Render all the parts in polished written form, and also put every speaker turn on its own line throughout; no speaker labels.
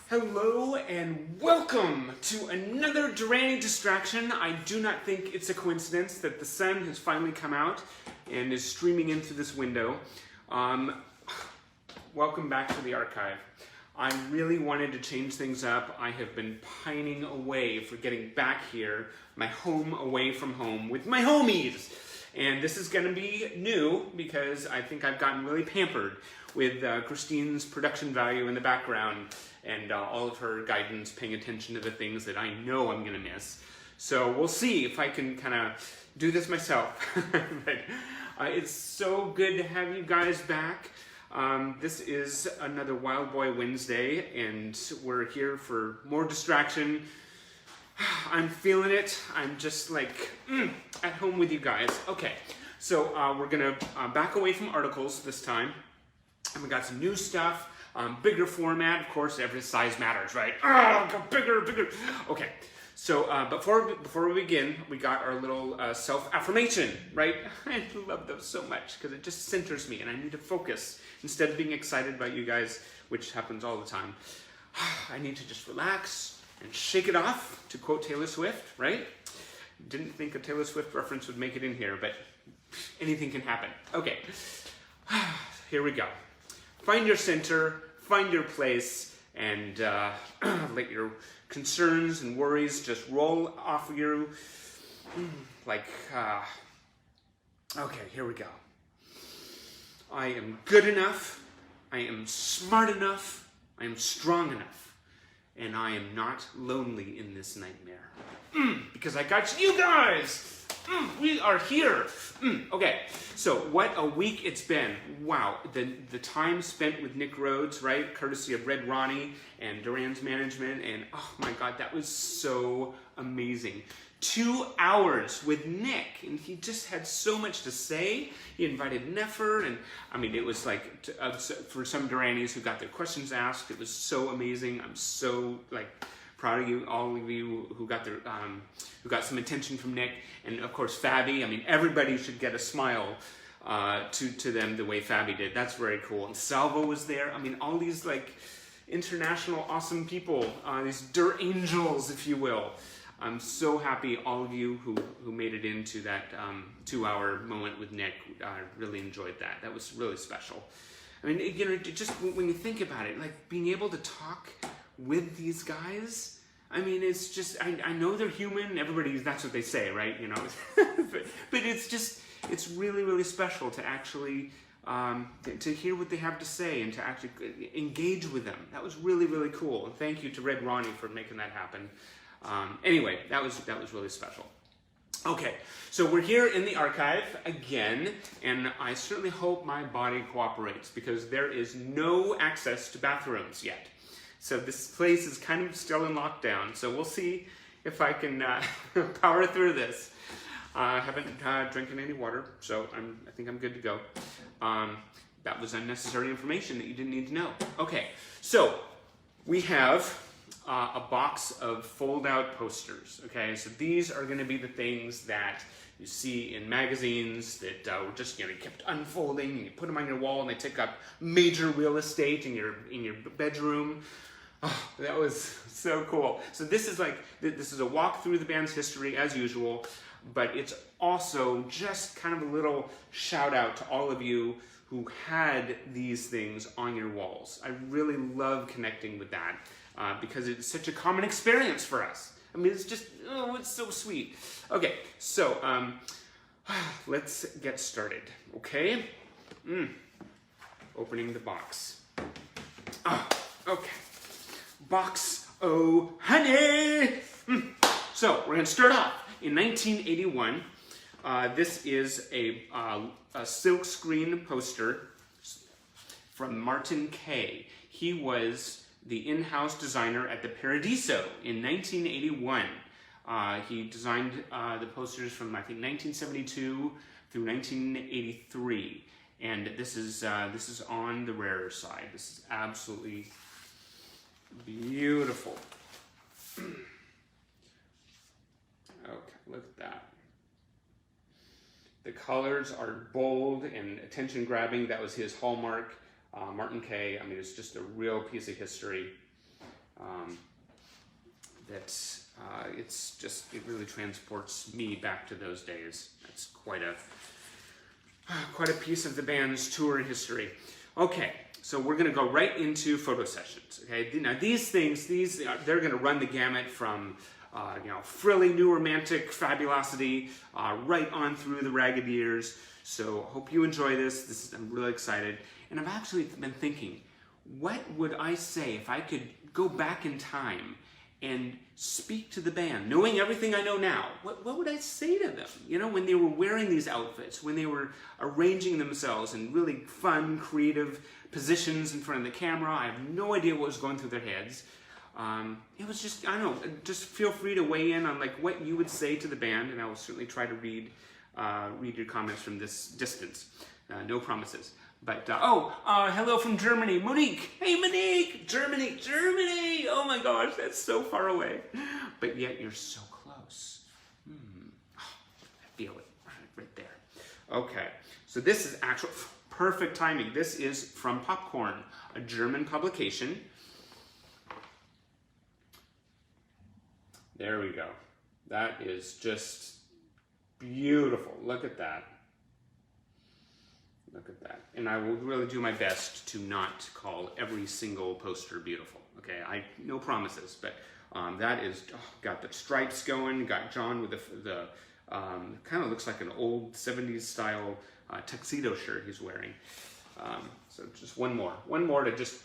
Hello and welcome to another Duranie distraction. I do not think it's a coincidence that the sun has finally come out and is streaming in through this window. Welcome back to the archive. I really wanted to change things up. I have been pining away for getting back here, my home away from home with my homies. And this is going to be new because I think I've gotten really pampered with Christine's production value in the background and all of her guidance, paying attention to the things that I know I'm going to miss. So we'll see if I can kind of do this myself. But it's so good to have you guys back. This is another Wild Boy Wednesday, and we're here for more distraction. I'm feeling it. I'm just like at home with you guys. Okay, so we're gonna back away from articles this time, and we got some new stuff. Bigger format, of course. Every size matters, right? Go bigger, bigger. Okay, so before we begin, we got our little self-affirmation, right? I love those so much because it just centers me, and I need to focus instead of being excited about you guys, which happens all the time. I need to just relax and shake it off, to quote Taylor Swift, right? Didn't think a Taylor Swift reference would make it in here, but anything can happen. Okay, here we go. Find your center, find your place, and let your concerns and worries just roll off of you like, okay, here we go. I am good enough, I am smart enough, I am strong enough, and I am not lonely in this nightmare. Because I got you guys! We are here! Okay, so what a week it's been. Wow, the time spent with Nick Rhodes, right? Courtesy of Red Ronnie and Duran's management, and oh my God, that was so amazing. 2 hours with Nick, and he just had so much to say. He invited Nefer, and I mean, it was like, for some Duranis who got their questions asked, it was so amazing. I'm so like proud of you, all of you who got their, who got some attention from Nick, and of course Fabi. I mean, everybody should get a smile to them the way Fabi did. That's very cool. And Salvo was there. I mean, all these like international awesome people, these Dur Angels, if you will. I'm so happy all of you who made it into that 2-hour moment with Nick. Really enjoyed that. That was really special. I mean, you know, just when you think about it, like being able to talk with these guys, I mean, it's just, I know they're human. Everybody, that's what they say, right? You know, but it's just, it's really, really special to actually, to hear what they have to say and to actually engage with them. That was really, really cool. And thank you to Red Ronnie for making that happen. Anyway, that was really special. Okay, so we're here in the archive again, and I certainly hope my body cooperates because there is no access to bathrooms yet. So this place is kind of still in lockdown, so we'll see if I can power through this. I haven't drinking any water, so I think I'm good to go. That was unnecessary information that you didn't need to know. Okay, so we have a box of fold-out posters, okay? So these are going to be the things that you see in magazines that were just, you know, kept unfolding, and you put them on your wall, and they take up major real estate in your bedroom. Oh, that was so cool. So this is like, this is a walk through the band's history as usual, but it's also just kind of a little shout out to all of you who had these things on your walls. I really love connecting with that. Because it's such a common experience for us. I mean, it's just, oh, it's so sweet. Okay, so let's get started, okay? Opening the box. Oh, okay. Box, oh, honey! So, we're gonna start off. In 1981, this is a silkscreen poster from Martin Kay. He was the in-house designer at the Paradiso in 1981. He designed the posters from, I think, 1972 through 1983. And this is on the rarer side. This is absolutely beautiful. Okay, look at that. The colors are bold and attention-grabbing. That was his hallmark. Martin Kay, I mean, it's just a real piece of history. it really transports me back to those days. That's quite a piece of the band's tour history. Okay, so we're going to go right into photo sessions. Okay, now these things, they're going to run the gamut from frilly new romantic fabulosity right on through the ragged years. So hope you enjoy this. I'm really excited, and I've actually been thinking, what would I say if I could go back in time and speak to the band, knowing everything I know now? What would I say to them? You know, when they were wearing these outfits, when they were arranging themselves in really fun, creative positions in front of the camera. I have no idea what was going through their heads. It was just, I don't know, just feel free to weigh in on like what you would say to the band, and I will certainly try to read your comments from this distance. No promises. But, hello from Germany, Monique. Hey, Monique, Germany. Oh my gosh, that's so far away. But yet you're so close. I feel it right there. Okay, so this is actual perfect timing. This is from Popcorn, a German publication. There we go. That is just beautiful. Look at that. Look at that. And I will really do my best to not call every single poster beautiful. Okay, no promises, but that is, got the stripes going, got John with the kind of looks like an old 70s style tuxedo shirt he's wearing. So just one more to just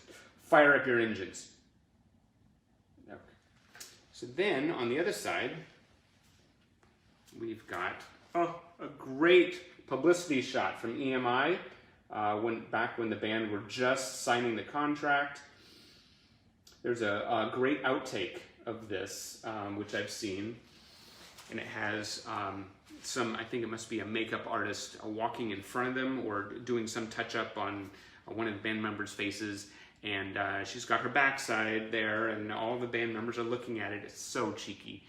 fire up your engines. Okay. So then on the other side, we've got a great publicity shot from EMI back when the band were just signing the contract. There's a great outtake of this, which I've seen, and it has I think it must be a makeup artist walking in front of them or doing some touch-up on one of the band members' faces, and she's got her backside there, and all the band members are looking at it. It's so cheeky.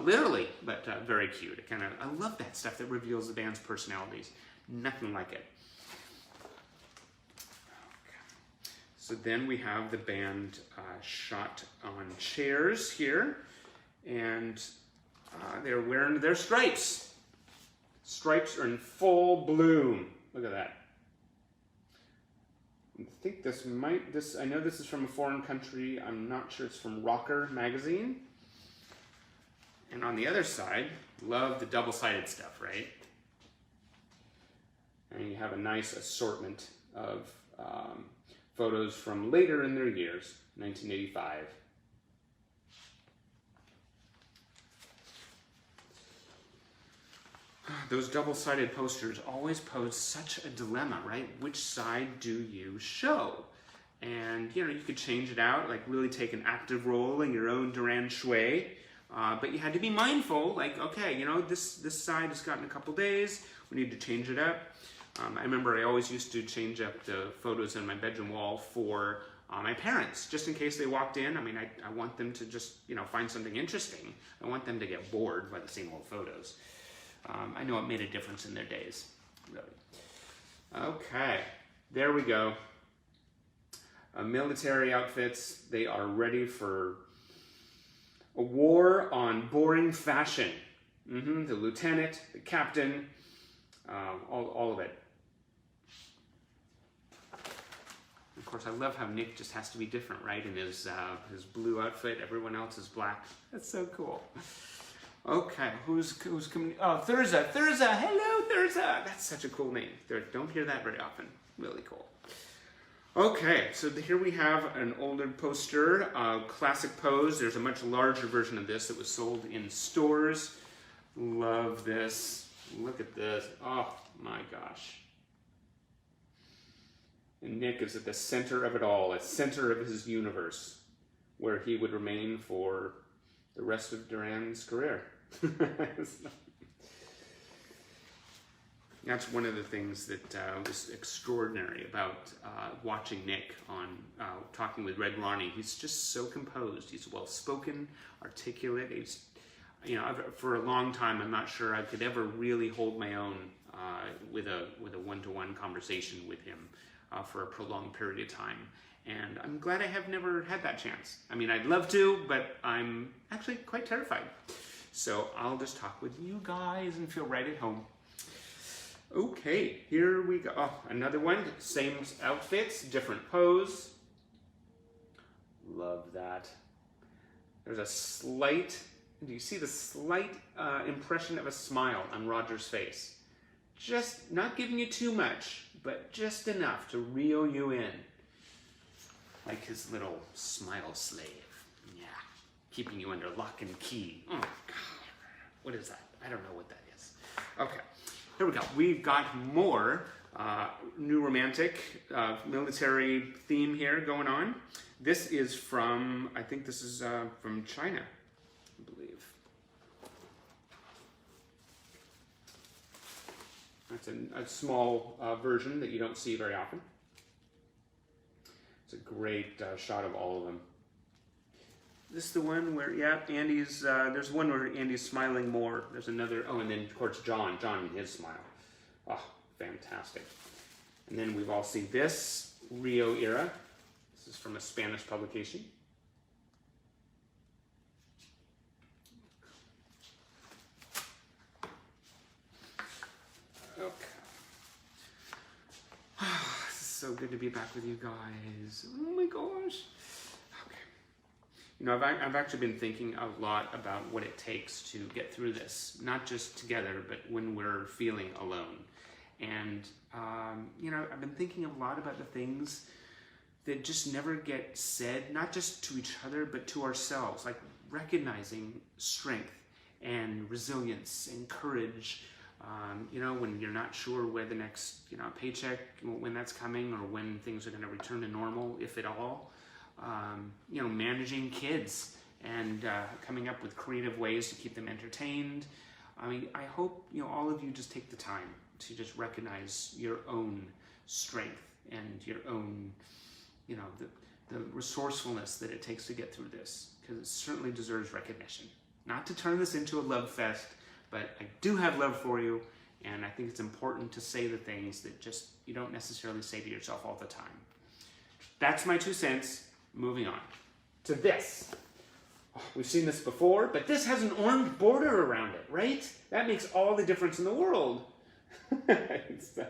Literally, but very cute. I love that stuff that reveals the band's personalities. Nothing like it. Okay. So then we have the band shot on chairs here, and they're wearing their stripes. Stripes are in full bloom. Look at that. I think I know this is from a foreign country. I'm not sure. It's from Rocker magazine. And on the other side, love the double-sided stuff, right? And you have a nice assortment of photos from later in their years, 1985. Those double-sided posters always pose such a dilemma, right? Which side do you show? And, you could change it out, like really take an active role in your own Duranie Shui. But you had to be mindful, like, okay, this side has gotten a couple days, we need to change it up. I remember I always used to change up the photos on my bedroom wall for my parents, just in case they walked in. I mean, I want them to just, find something interesting. I want them to get bored by the same old photos. I know it made a difference in their days, really. Okay, there we go. Military outfits, they are ready for a war on boring fashion. The lieutenant, the captain, all of it. Of course, I love how Nick just has to be different, right? In his blue outfit, everyone else is black. That's so cool. Okay, who's coming? Oh, Thurza. Hello, Thurza. That's such a cool name. Don't hear that very often. Really cool. Okay, so here we have an older poster, classic pose. There's a much larger version of this that was sold in stores. Love this. Look at this. Oh my gosh. And Nick is at the center of it all, at center of his universe, where he would remain for the rest of Duranie's career. That's one of the things that was extraordinary about watching Nick on Talking with Red Ronnie. He's just so composed. He's well-spoken, articulate. He's, for a long time, I'm not sure I could ever really hold my own with a one-to-one conversation with him. for a prolonged period of time. And I'm glad I have never had that chance. I mean, I'd love to, but I'm actually quite terrified. So I'll just talk with you guys and feel right at home. Okay, here we go. Oh, another one, same outfits, different pose. Love that. There's a slight, do you see the slight impression of a smile on Roger's face? Just not giving you too much, but just enough to reel you in. Like his little smile slave. Yeah, keeping you under lock and key. Oh, God. What is that? I don't know what that is. Okay, here we go. We've got more new romantic military theme here going on. This is from, I think this is from China, I believe. That's a small version that you don't see very often. It's a great shot of all of them. This is the one where, yeah, Andy's, there's one where Andy's smiling more. There's another, oh, and then of course John and his smile. Oh, fantastic. And then we've all seen this, Rio era. This is from a Spanish publication. Okay. This is so good to be back with you guys. Oh my gosh. Okay. You know, I've actually been thinking a lot about what it takes to get through this, not just together, but when we're feeling alone. And, you know, I've been thinking a lot about the things that just never get said, not just to each other, but to ourselves, like recognizing strength and resilience and courage. You know, when you're not sure where the next, you know, paycheck, when that's coming, or when things are going to return to normal, if at all. You know, managing kids and coming up with creative ways to keep them entertained. I mean, I hope, you know, all of you just take the time to just recognize your own strength and your own, you know, the resourcefulness that it takes to get through this, because it certainly deserves recognition. Not to turn this into a love fest, but I do have love for you, and I think it's important to say the things that just you don't necessarily say to yourself all the time. That's my 2 cents. Moving on to this. Oh, we've seen this before, but this has an orange border around it, right? That makes all the difference in the world. The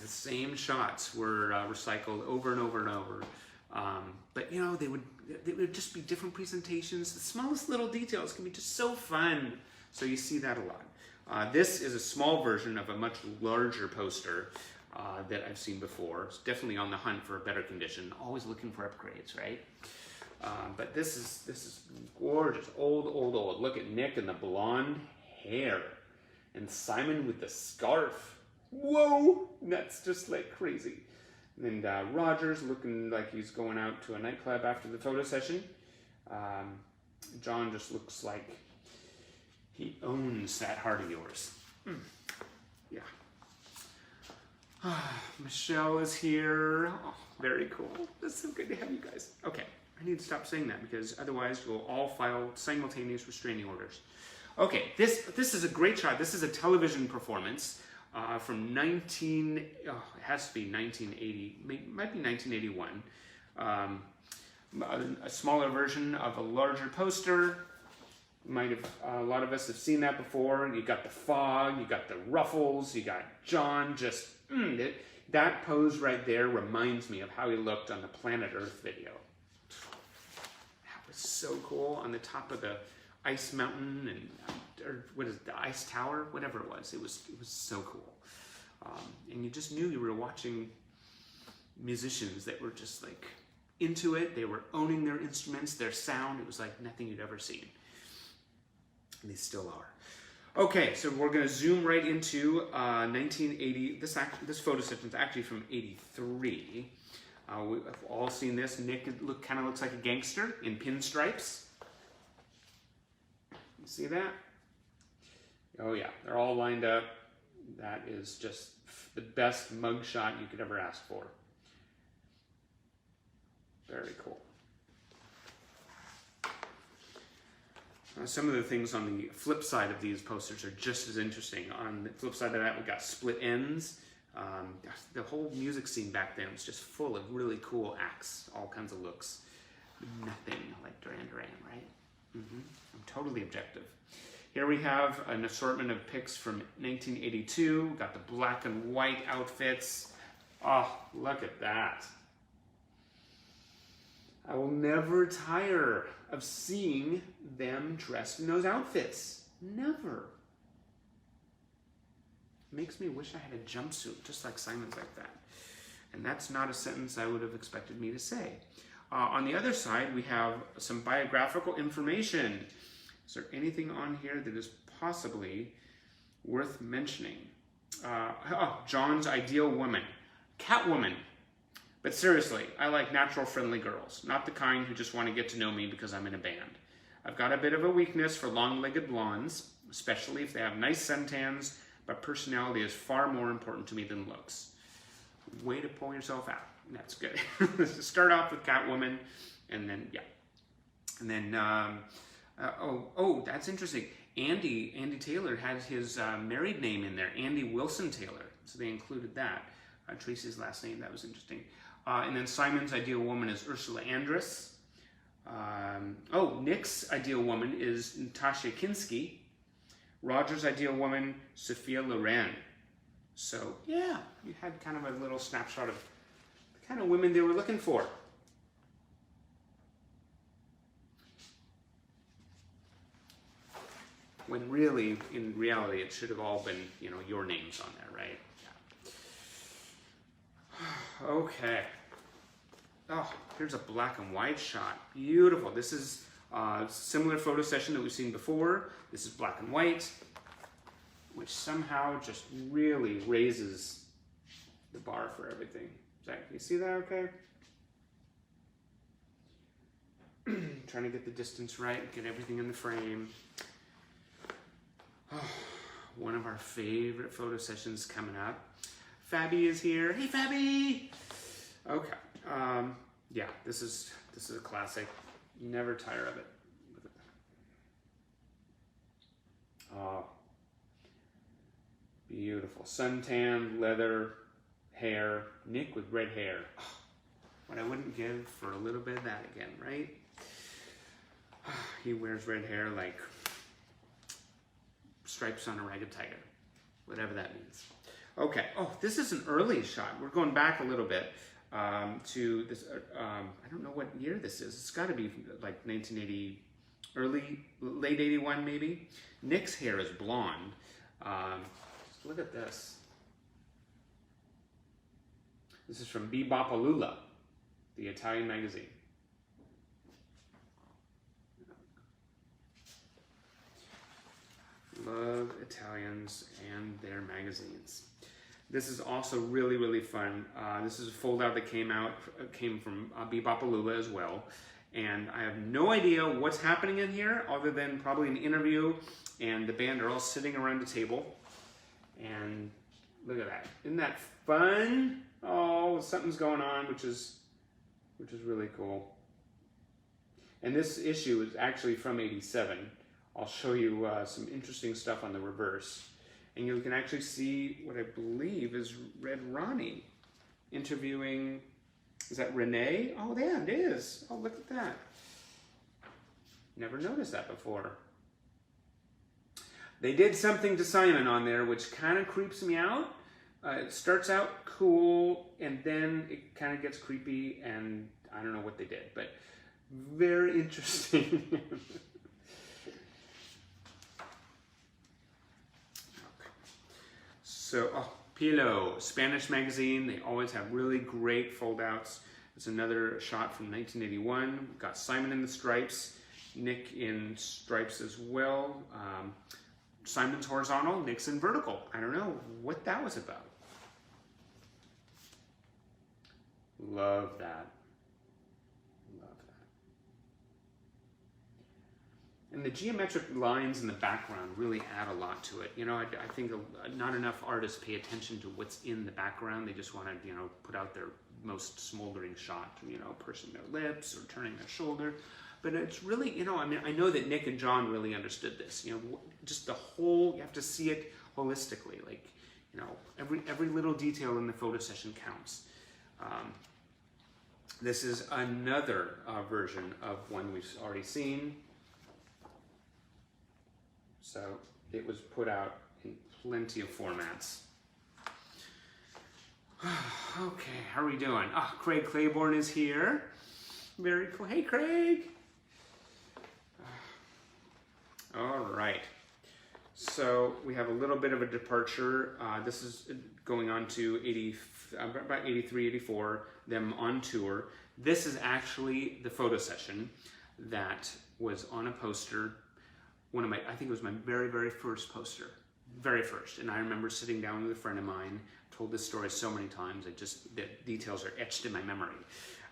same shots were recycled over and over and over. But you know, they would just be different presentations. The smallest little details can be just so fun. So you see that a lot. This is a small version of a much larger poster that I've seen before. It's definitely on the hunt for a better condition. Always looking for upgrades, right? But this is gorgeous. Old. Look at Nick and the blonde hair, and Simon with the scarf. Whoa, that's just like crazy. And Roger's looking like he's going out to a nightclub after the photo session. John just looks like he owns that heart of yours. Yeah. Michelle is here. Oh, very cool. It's so good to have you guys. Okay, I need to stop saying that because otherwise you'll all file simultaneous restraining orders. Okay, this is a great shot. This is a television performance from it has to be 1980, might be 1981. A smaller version of a larger poster. A lot of us have seen that before. You got the fog, you got the ruffles, you got John just, that pose right there reminds me of how he looked on the Planet Earth video. That was so cool on the top of the ice mountain or what is it, the ice tower, whatever it was. It was so cool. And you just knew you were watching musicians that were just like into it. They were owning their instruments, their sound. It was like nothing you'd ever seen. And they still are. Okay, so we're going to zoom right into 1980. This photo session is actually from 83. We've all seen this. Nick kind of looks like a gangster in pinstripes. You see that? Oh yeah, they're all lined up. That is just the best mug shot you could ever ask for. Very cool. Some of the things on the flip side of these posters are just as interesting. On the flip side of that, we got split ends. The whole music scene back then was just full of really cool acts, all kinds of looks. Nothing like Duran Duran, right? I'm totally objective. Here we have an assortment of pics from 1982. Got the black and white outfits. Oh, look at that. I will never tire of seeing them dressed in those outfits. Never. Makes me wish I had a jumpsuit just like Simon's like that. And that's not a sentence I would have expected me to say. On the other side, we have some biographical information. Is there anything on here that is possibly worth mentioning? John's ideal woman. Catwoman. But seriously, I like natural friendly girls, not the kind who just want to get to know me because I'm in a band. I've got a bit of a weakness for long-legged blondes, especially if they have nice suntans, but personality is far more important to me than looks. Way to pull yourself out. That's good. Start off with Catwoman, and then, yeah. And then, that's interesting. Andy Taylor had his married name in there, Andy Wilson Taylor. So they included that. Tracy's last name, that was interesting. And then Simon's ideal woman is Ursula Andress. Nick's ideal woman is Natasha Kinski. Roger's ideal woman, Sophia Loren. So, yeah, you had kind of a little snapshot of the kind of women they were looking for. When really, in reality, it should have all been, your names on there, right? Yeah. Okay. Oh, here's a black and white shot. Beautiful. This is a similar photo session that we've seen before. This is black and white, which somehow just really raises the bar for everything. Can you see that okay? Trying to get the distance right, get everything in the frame. Oh, one of our favorite photo sessions coming up. Fabi is here. Hey, Fabi! Okay. Yeah, this is a classic. You never tire of it. Look at that. Oh, beautiful. Suntan, leather, hair. Nick with red hair. Oh, what I wouldn't give for a little bit of that again, right? He wears red hair like stripes on a ragged tiger, whatever that means. Okay. Oh, this is an early shot. We're going back a little bit to this. I don't know what year this is. It's got to be like 1980, late 81 maybe. Nick's hair is blonde. Look at this. This is from Bebopalula, the Italian magazine. Love Italians and their magazines. This is also really, really fun. This is a foldout that came from Bebopalula as well. And I have no idea what's happening in here other than probably an interview, and the band are all sitting around the table. And look at that. Isn't that fun? Oh, something's going on, which is really cool. And this issue is actually from '87. I'll show you some interesting stuff on the reverse. And you can actually see what I believe is Red Ronnie interviewing, is that Renee? Oh, yeah, it is. Oh, look at that. Never noticed that before. They did something to Simon on there which kind of creeps me out. It starts out cool, and then it kind of gets creepy, and I don't know what they did, but very interesting. So, Pilo, Spanish magazine. They always have really great foldouts. It's another shot from 1981. We've got Simon in the stripes, Nick in stripes as well. Simon's horizontal, Nick's in vertical. I don't know what that was about. Love that. Love that. And the geometric lines in the background really add a lot to it. I think not enough artists pay attention to what's in the background. They just want to, put out most smoldering shot, you know, pursing their lips or turning their shoulder. But it's really, you know, I mean, I know that Nick and John really understood this. You know, just the whole, you have to see it holistically. Like, you know, every little detail in the photo session counts. This is another version of one we've already seen. So it was put out in plenty of formats. Okay, how are we doing? Ah, Craig Claiborne is here. Very cool. Hey, Craig. All right. So we have a little bit of a departure. This is going on to about 83, 84, them on tour. This is actually the photo session that was on a poster. I think it was my very, very first poster. Very first. And I remember sitting down with a friend of mine, told this story so many times, the details are etched in my memory.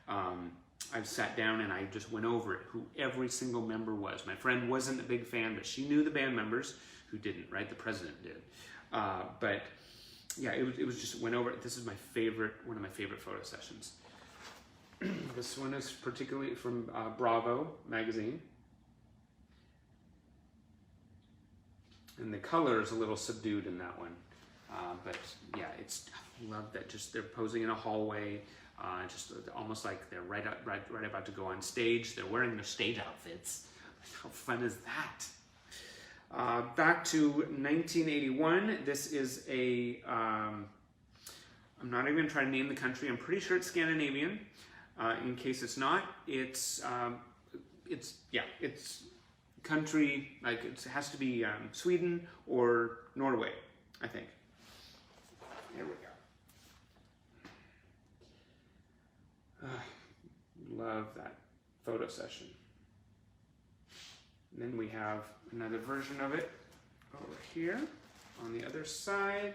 I've sat down and I just went over it, who every single member was. My friend wasn't a big fan, but she knew the band members who didn't, right? The president did. But yeah, it was just went over it. This is my favorite, one of my favorite photo sessions. This one is particularly from Bravo magazine. And the color is a little subdued in that one. But yeah, I love that. Just they're posing in a hallway. Just almost like they're right about to go on stage. They're wearing their stage outfits. How fun is that? Back to 1981. This is I'm not even going to try to name the country. I'm pretty sure it's Scandinavian. In case it's not, it's country, like it has to be Sweden or Norway, I think. Here we go. Love that photo session. And then we have another version of it over here on the other side.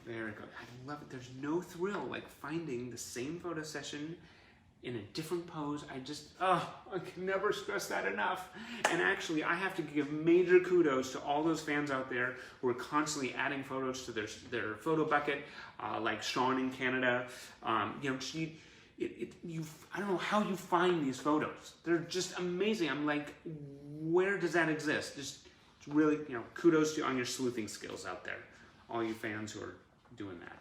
Very good. I love it. There's no thrill like finding the same photo session in a different pose. I can never stress that enough. And actually, I have to give major kudos to all those fans out there who are constantly adding photos to their photo bucket, like Sean in Canada. You know, I don't know how you find these photos. They're just amazing. I'm like, where does that exist? Just really, you know, kudos to you on your sleuthing skills out there, all you fans who are doing that.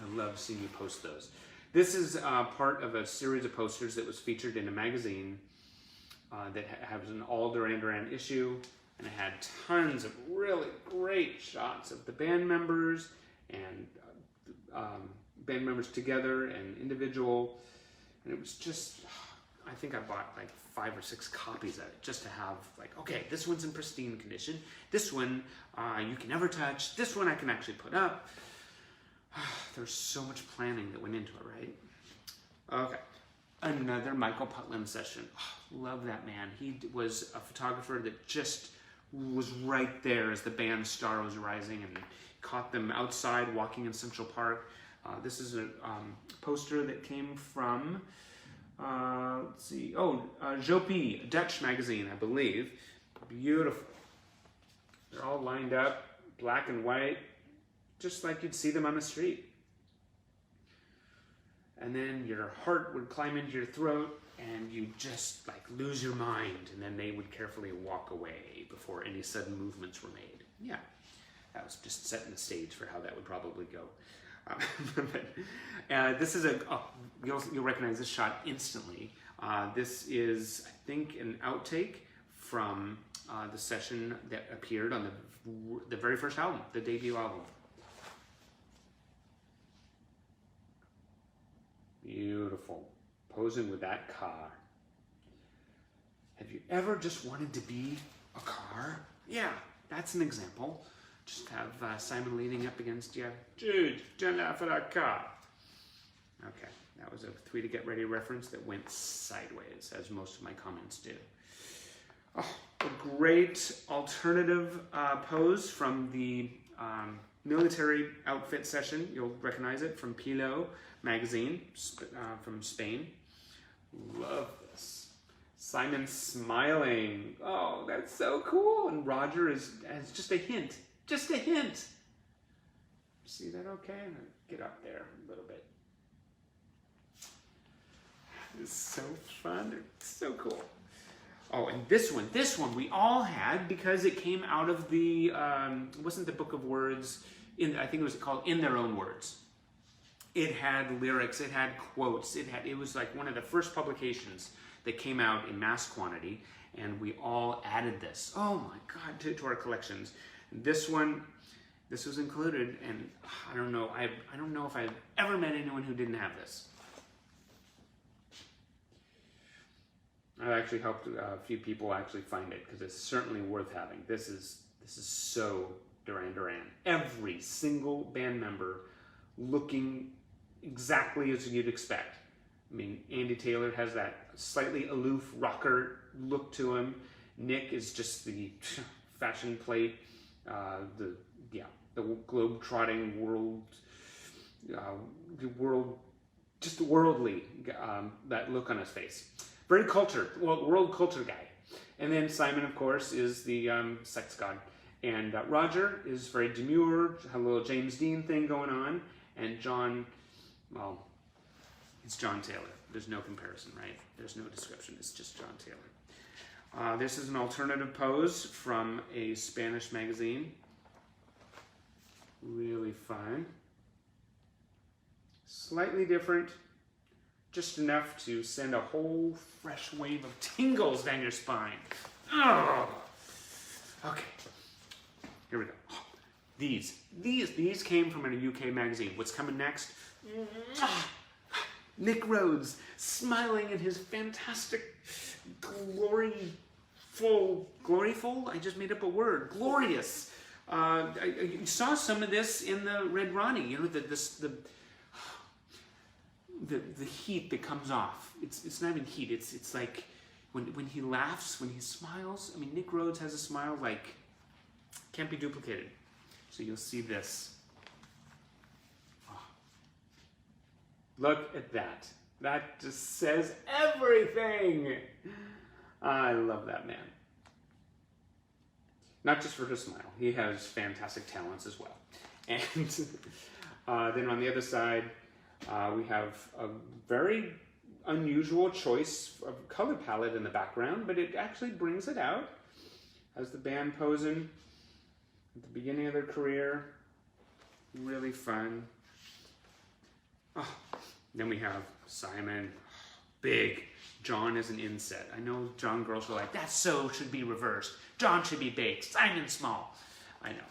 I love seeing you post those. This is part of a series of posters that was featured in a magazine that has an all Duran Duran issue, and it had tons of really great shots of the band members and band members together and individual, and it was just, I think I bought like 5 or 6 copies of it just to have like, okay, this one's in pristine condition, this one you can never touch, this one I can actually put up. There's so much planning that went into it, right? Okay, another Michael Putland session. Oh, love that man. He was a photographer that just was right there as the band's star was rising and caught them outside walking in Central Park. This is a poster that came from, let's see, Jopie, Dutch magazine, I believe. Beautiful. They're all lined up, black and white, just like you'd see them on the street. And then your heart would climb into your throat and you'd just like lose your mind, and then they would carefully walk away before any sudden movements were made. Yeah, that was just setting the stage for how that would probably go. This is you'll recognize this shot instantly. This is, I think, an outtake from the session that appeared on the very first album, the debut album. Beautiful. Posing with that car. Have you ever just wanted to be a car? Yeah, that's an example. Just have Simon leaning up against you. Dude, jump out for that car. Okay, that was a 3 to Get Ready reference that went sideways, as most of my comments do. Oh, a great alternative pose from the military outfit session. You'll recognize it from Pilo magazine from Spain. Love this. Simon's smiling. Oh, that's so cool. And Roger has just a hint. Just a hint. See that okay? I'm going to get up there a little bit. It's so fun. It's so cool. Oh, and this one we all had because it came out of the, it wasn't the Book of Words, I think it was called In Their Own Words. It had lyrics, it had quotes, it was like one of the first publications that came out in mass quantity, and we all added this. Oh my God, to our collections. This was included, and I don't know if I've ever met anyone who didn't have this. I actually helped a few people actually find it because it's certainly worth having. This is so Duran Duran. Every single band member looking exactly as you'd expect. I mean, Andy Taylor has that slightly aloof rocker look to him. Nick is just the fashion plate, the globe-trotting just worldly, that look on his face. Very cultured, world culture guy. And then Simon, of course, is the sex god. And Roger is very demure, had a little James Dean thing going on. And John, well, it's John Taylor. There's no comparison, right? There's no description. It's just John Taylor. This is an alternative pose from a Spanish magazine. Really fun. Slightly different. Just enough to send a whole fresh wave of tingles down your spine. Oh. Okay. Here we go. These came from a UK magazine. What's coming next? Nick Rhodes smiling in his fantastic gloryful, I just made up a word, glorious. I saw some of this in the Red Ronnie, you know, the heat that comes off. It's not even heat, it's like when he laughs, when he smiles. I mean, Nick Rhodes has a smile like can't be duplicated. So you'll see this. Oh. Look at that. That just says everything. I love that man. Not just for his smile. He has fantastic talents as well. And then on the other side, we have a very unusual choice of color palette in the background, but it actually brings it out. As the band posing at the beginning of their career. Really fun. Oh, then we have Simon. Big. John is an inset. I know John girls are like, that so should be reversed. John should be big. Simon small. I know.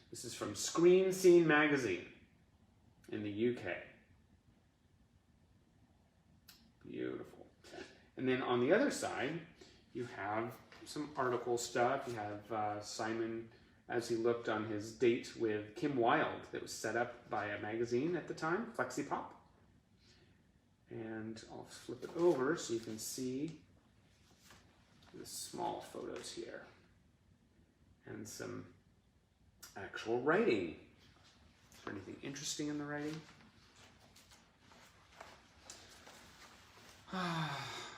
This is from Screen Scene magazine in the UK. Beautiful. And then on the other side, you have some article stuff. You have Simon as he looked on his date with Kim Wilde that was set up by a magazine at the time, Flexi Pop. And I'll flip it over so you can see the small photos here. And some actual writing. Is there anything interesting in the writing?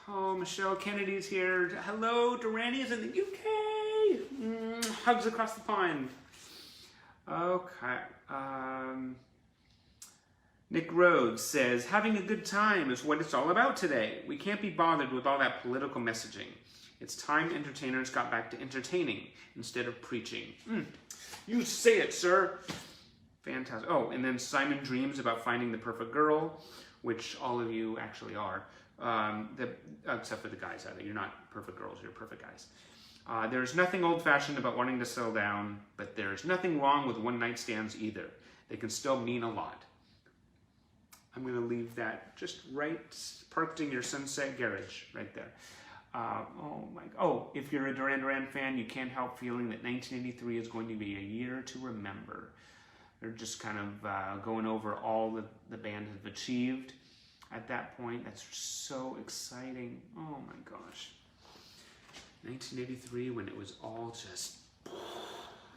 Oh, Michelle Kennedy's here. Hello, Duranie is in the UK. Hugs across the pond. Okay. Nick Rhodes says, having a good time is what it's all about today. We can't be bothered with all that political messaging. It's time entertainers got back to entertaining instead of preaching. You say it, sir. Fantastic. Oh, and then Simon dreams about finding the perfect girl, which all of you actually are. Except for the guys out there. You're not perfect girls, you're perfect guys. There's nothing old-fashioned about wanting to settle down, but there's nothing wrong with one-night stands either. They can still mean a lot. I'm going to leave that just right, parked in your Sunset Garage, right there. If you're a Duran Duran fan, you can't help feeling that 1983 is going to be a year to remember. They're just kind of going over all that the band has achieved at that point. That's so exciting. Oh my gosh. 1983, when it was all just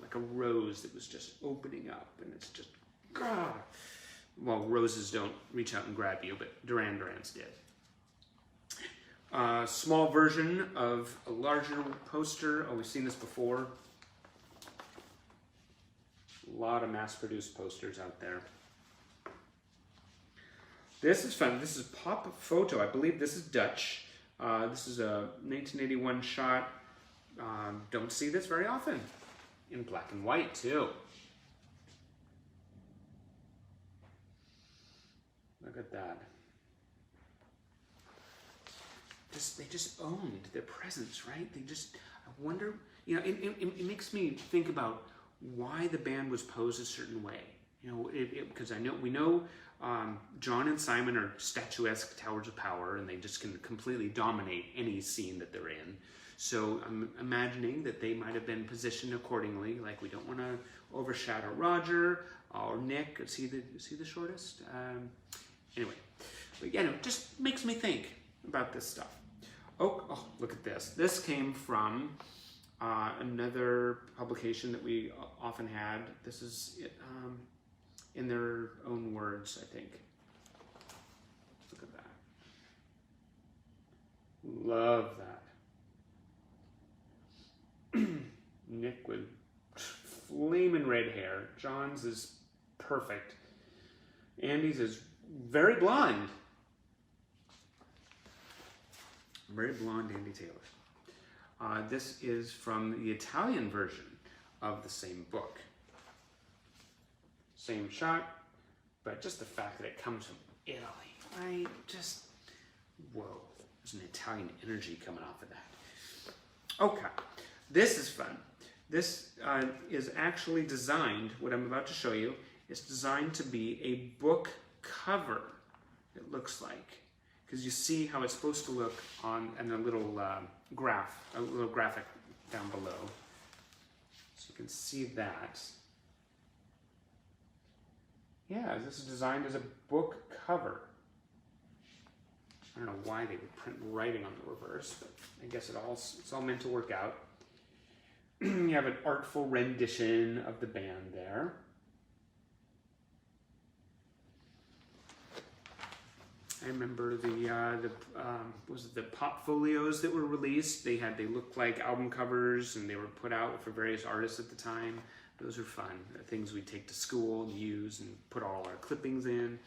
like a rose that was just opening up, and it's just, well, roses don't reach out and grab you, but Duran Duran's did. Small version of a larger poster. Oh, we've seen this before. A lot of mass-produced posters out there. This is fun. This is Pop Photo. I believe this is Dutch. This is a 1981 shot. Don't see this very often. In black and white, too. Look at that. They just owned their presence, right? They just, I wonder, you know, it makes me think about why the band was posed a certain way. You know, because we know John and Simon are statuesque towers of power, and they just can completely dominate any scene that they're in. So I'm imagining that they might have been positioned accordingly. Like, we don't want to overshadow Roger or Nick. Is he the shortest? Anyway, but yeah, it just makes me think about this stuff. Oh, look at this. This came from another publication that we often had. This is in their own words, I think. Look at that. Love that. Nick with flaming red hair. John's is perfect. Andy's is very blonde. Very blonde Andy Taylor. This is from the Italian version of the same book. Same shot, but just the fact that it comes from Italy. Whoa, there's an Italian energy coming off of that. Okay, this is fun. This is actually designed, what I'm about to show you, is designed to be a book cover, it looks like. Because you see how it's supposed to look in a little graphic down below. So you can see that. Yeah, this is designed as a book cover. I don't know why they would print writing on the reverse, but I guess it's all meant to work out. You have an artful rendition of the band there. I remember the pop folios that were released. They looked like album covers, and they were put out for various artists at the time. Those are fun. They're things we take to school and use and put all our clippings in.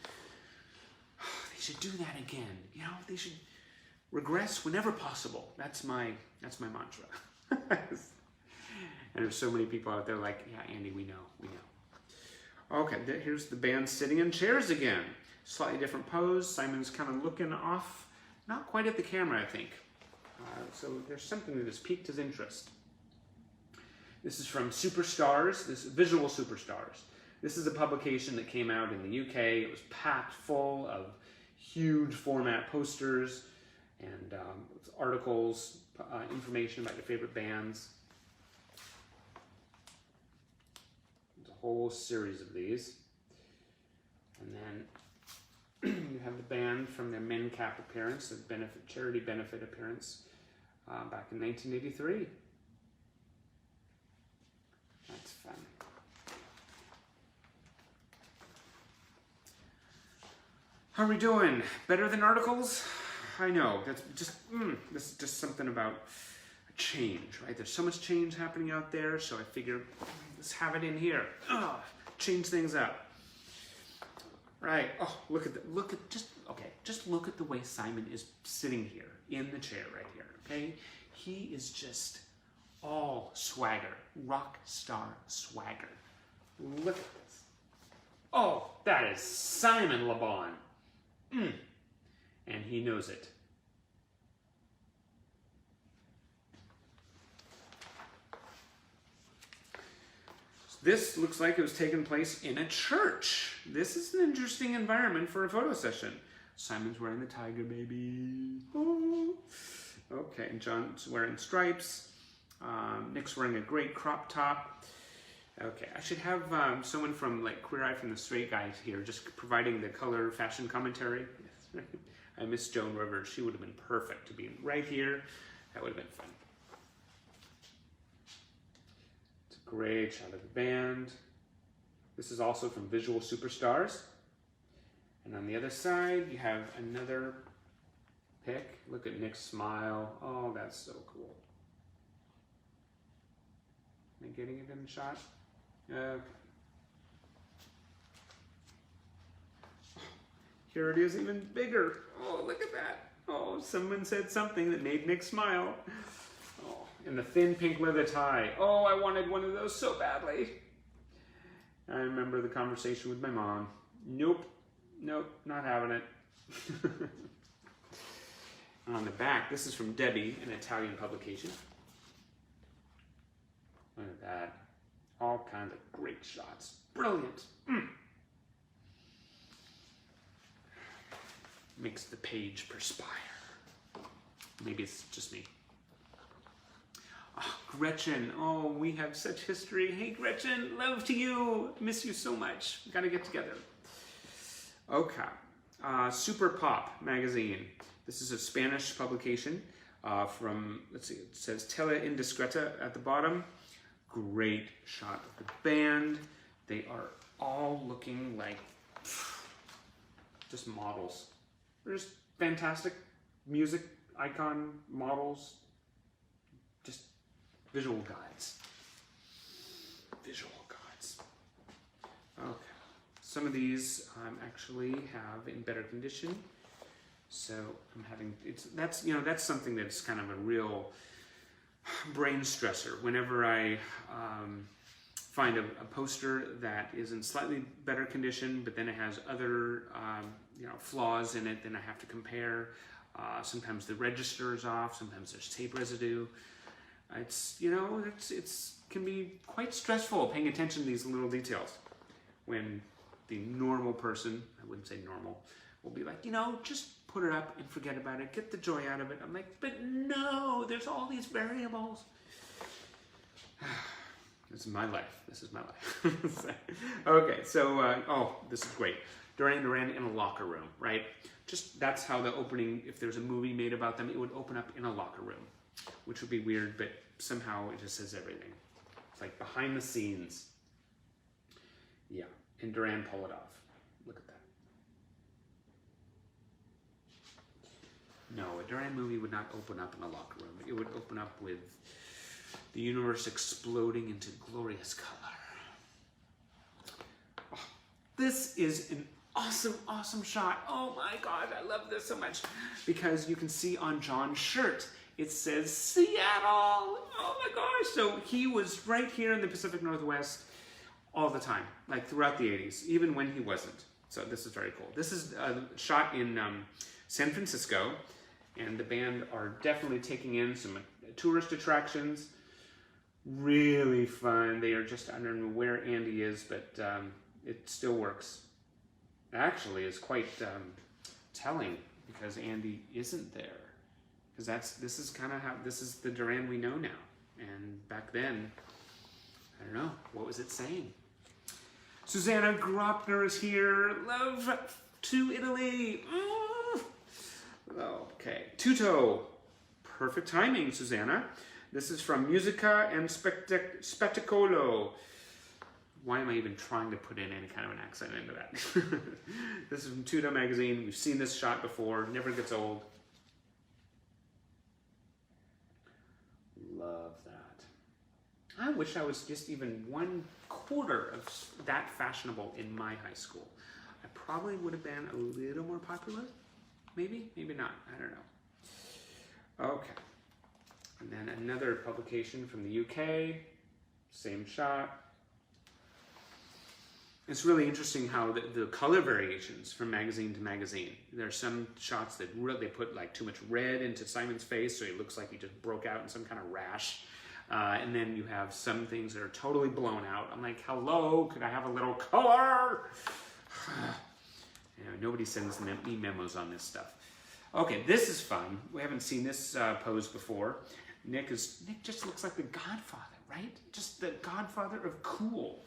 They should do that again. You know, they should regress whenever possible. That's my mantra. And there's so many people out there like, yeah, Andy, we know. Okay, here's the band sitting in chairs again. Slightly different pose. Simon's kind of looking off, not quite at the camera, I think. So there's something that has piqued his interest. This is from Superstars, this Visual Superstars. This is a publication that came out in the UK. It was packed full of huge format posters and articles, information about your favorite bands. There's a whole series of these. And then you have the band from their Men Cap appearance, the charity benefit appearance back in 1983. That's fun. How are we doing? Better than articles? I know. That's just this is just something about a change, right? There's so much change happening out there, so I figured let's have it in here. Change things up. Right. Oh, just look at the way Simon is sitting here in the chair right here, okay? He is just all swagger, rock star swagger. Look at this. Oh, that is Simon Le Bon. And he knows it. This looks like it was taking place in a church. This is an interesting environment for a photo session. Simon's wearing the tiger baby. Oh. Okay, and John's wearing stripes. Nick's wearing a great crop top. Okay, I should have someone from like Queer Eye from the Straight Guys here, just providing the color fashion commentary. I miss Joan Rivers. She would have been perfect to be right here. That would have been fun. Great shot of the band. This is also from Visual Superstars. And on the other side, you have another pick. Look at Nick's smile. Oh, that's so cool. Am I getting it in the shot? Okay. Here it is even bigger. Oh, look at that. Oh, someone said something that made Nick smile. Oh, and the thin pink leather tie. Oh, I wanted one of those so badly. I remember the conversation with my mom. Nope, not having it. On the back, this is from Debbie, an Italian publication. Look at that. All kinds of great shots. Brilliant. Makes the page perspire. Maybe it's just me. Oh, Gretchen. Oh, we have such history. Hey, Gretchen, love to you. Miss you so much. We gotta get together. Okay. Super Pop magazine. This is a Spanish publication from, let's see, it says Tela Indiscreta at the bottom. Great shot of the band. They are all looking like just models. They're just fantastic music icon models. Just visual guides. Visual guides. Okay. Some of these actually have in better condition. So I'm having, that's something that's kind of a real brain stressor. Whenever I find a poster that is in slightly better condition, but then it has other flaws in it, then I have to compare. Sometimes the register is off, sometimes there's tape residue. It's can be quite stressful paying attention to these little details when the normal person, I wouldn't say normal, will be like, just put it up and forget about it, get the joy out of it. I'm like, but no, there's all these variables. This is my life. This is my life. Okay, so, this is great. Duranie in a locker room, right? That's how the opening, if there's a movie made about them, it would open up in a locker room, which would be weird, but somehow it just says everything. It's like behind the scenes. Yeah, and Duranie pull it off. Look at that. No, a Duranie movie would not open up in a locker room. It would open up with the universe exploding into glorious color. Oh, this is an awesome, awesome shot. Oh my God, I love this so much. Because you can see on John's shirt, it says Seattle. Oh my gosh. So he was right here in the Pacific Northwest all the time, like throughout the 80s, even when he wasn't. So this is very cool. This is shot in San Francisco, and the band are definitely taking in some tourist attractions. Really fun. They are just, I don't know where Andy is, but it still works. Actually, is quite telling because Andy isn't there. Because this is kind of how, this is the Duranie we know now. And back then, I don't know, what was it saying? Susanna Gropner is here. Love to Italy. Okay, Tutto. Perfect timing, Susanna. This is from Musica and Spettacolo. Why am I even trying to put in any kind of an accent into that? This is from Tutto magazine. We've seen this shot before. Never gets old. Love that. I wish I was just even 1/4 of that fashionable in my high school. I probably would have been a little more popular. Maybe, maybe not. I don't know. Okay. And then another publication from the UK. Same shot. It's really interesting how the color variations from magazine to magazine. There are some shots that really put like too much red into Simon's face, so he looks like he just broke out in some kind of rash. And then you have some things that are totally blown out. I'm like, hello, could I have a little color? Nobody sends me memos on this stuff. Okay, this is fun. We haven't seen this pose before. Nick just looks like the Godfather, right? Just the Godfather of cool.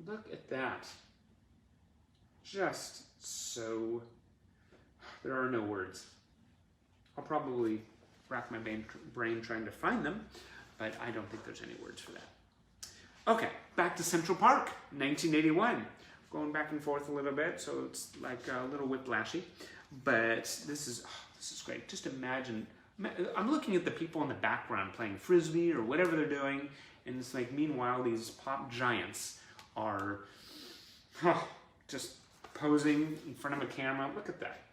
Look at that. Just so, there are no words. I'll probably rack my brain trying to find them, but I don't think there's any words for that. Okay, back to Central Park, 1981. Going back and forth a little bit, so it's like a little whiplashy. But this is great. Just imagine, I'm looking at the people in the background playing Frisbee or whatever they're doing, and it's like, meanwhile, these pop giants are just posing in front of a camera. Look at that.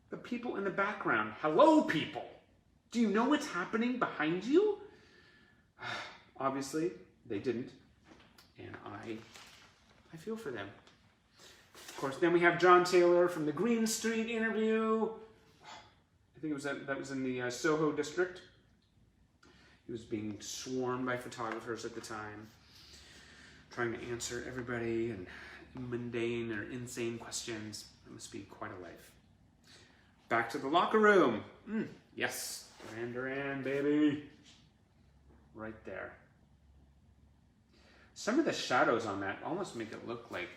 The people in the background. Hello, people. Do you know what's happening behind you? Obviously, they didn't, and I feel for them. Of course, then we have John Taylor from the Green Street interview. I think that was in the Soho district. He was being swarmed by photographers at the time, trying to answer everybody and mundane or insane questions. It must be quite a life. Back to the locker room. Yes, Duran, baby. Right there. Some of the shadows on that almost make it look like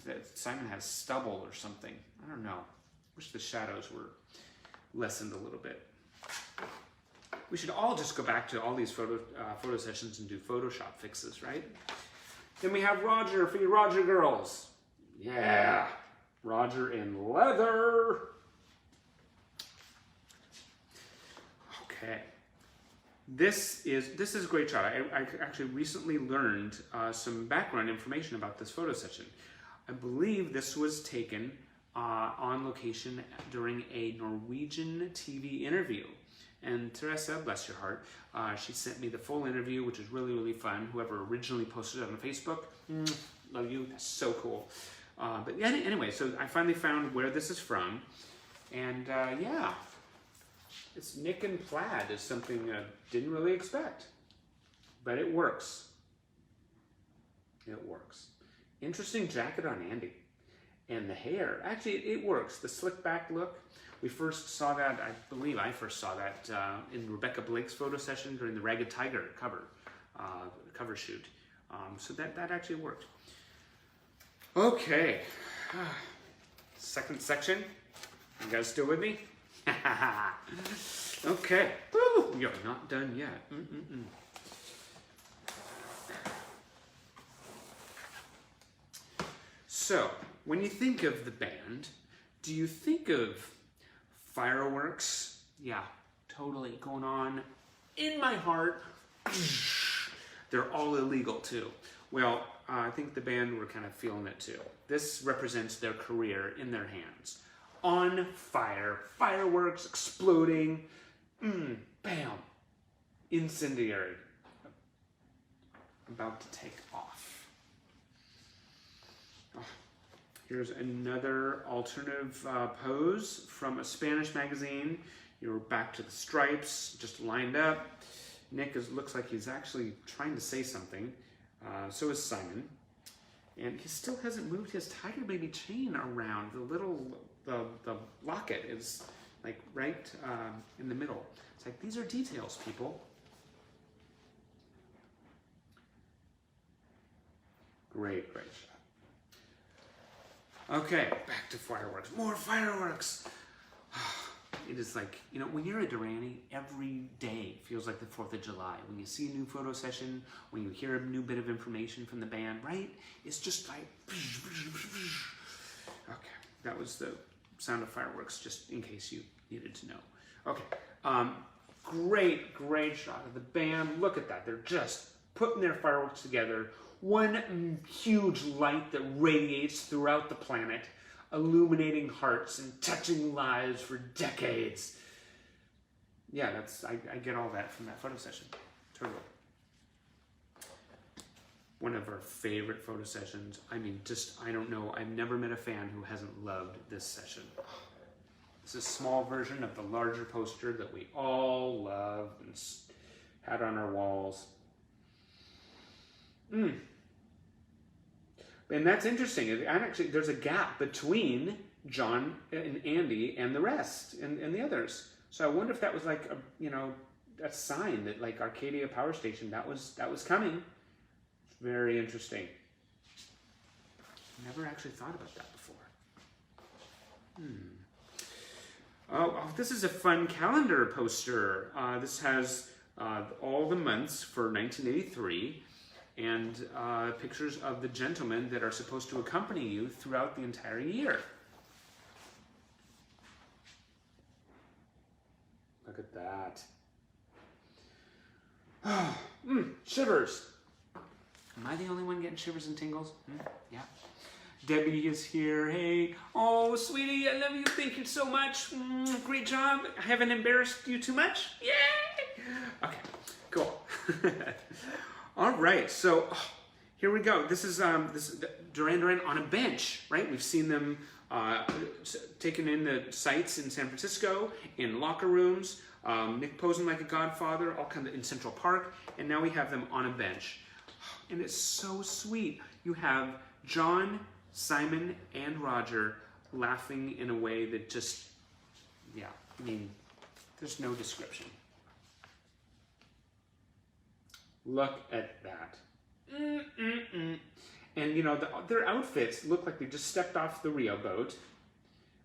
that Simon has stubble or something. I don't know. Wish the shadows were lessened a little bit. We should all just go back to all these photo sessions and do Photoshop fixes, right? Then we have Roger for you Roger girls. Yeah, Roger in leather. Okay. This is a great shot. I actually recently learned some background information about this photo session. I believe this was taken on location during a Norwegian TV interview. And Teresa, bless your heart, she sent me the full interview, which was really, really fun. Whoever originally posted it on Facebook, love you, that's so cool. But yeah, anyway, so I finally found where this is from. And yeah, it's Nick and plaid is something I didn't really expect. But it works. It works. Interesting jacket on Andy. And the hair, actually it works. The slick back look. We first saw that, I believe I first saw that in Rebecca Blake's photo session during the Ragged Tiger cover shoot. So that actually worked. Okay, second section. You guys still with me? Okay, woo, you're not done yet. So, when you think of the band, do you think of fireworks? Yeah, totally going on in my heart. They're all illegal too. Well, I think the band were kind of feeling it too. This represents their career in their hands. On fire, fireworks exploding, bam, incendiary, about to take off. Oh, here's another alternative pose from a Spanish magazine. You're back to the stripes, just lined up. Nick looks like he's actually trying to say something. So is Simon. And he still hasn't moved his tiger baby chain around. The locket is like right in the middle. It's like, these are details, people. Great, great shot. Okay, back to fireworks. More fireworks. It is like, you know, when you're at Duranie, every day feels like the 4th of July. When you see a new photo session, when you hear a new bit of information from the band, right? It's just like, okay, that was the sound of fireworks, just in case you needed to know. Okay, great, great shot of the band. Look at that, they're just putting their fireworks together. One huge light that radiates throughout the planet, illuminating hearts and touching lives for decades. Yeah, I get all that from that photo session. Totally. One of our favorite photo sessions. I mean, I don't know, I've never met a fan who hasn't loved this session. It's a small version of the larger poster that we all love and had on our walls. And that's interesting. And actually, there's a gap between John and Andy and the rest and the others. So I wonder if that was like a sign that like Arcadia Power Station that was coming. It's very interesting. Never actually thought about that before. Oh, this is a fun calendar poster. This has all the months for 1983. And pictures of the gentlemen that are supposed to accompany you throughout the entire year. look at that. Shivers. Am I the only one getting shivers and tingles? Yeah. Debbie is here. Hey. Oh, sweetie, I love you. Thank you so much. Great job. I haven't embarrassed you too much. Yay! Okay, cool. All right, so here we go. This is Duran Duran on a bench, right? We've seen them taken in the sights in San Francisco, in locker rooms, Nick posing like a godfather, all kinds of in Central Park, and now we have them on a bench. And it's so sweet. You have John, Simon, and Roger laughing in a way that just, yeah, I mean, there's no description. Look at that. And you know, their outfits look like they just stepped off the Rio boat.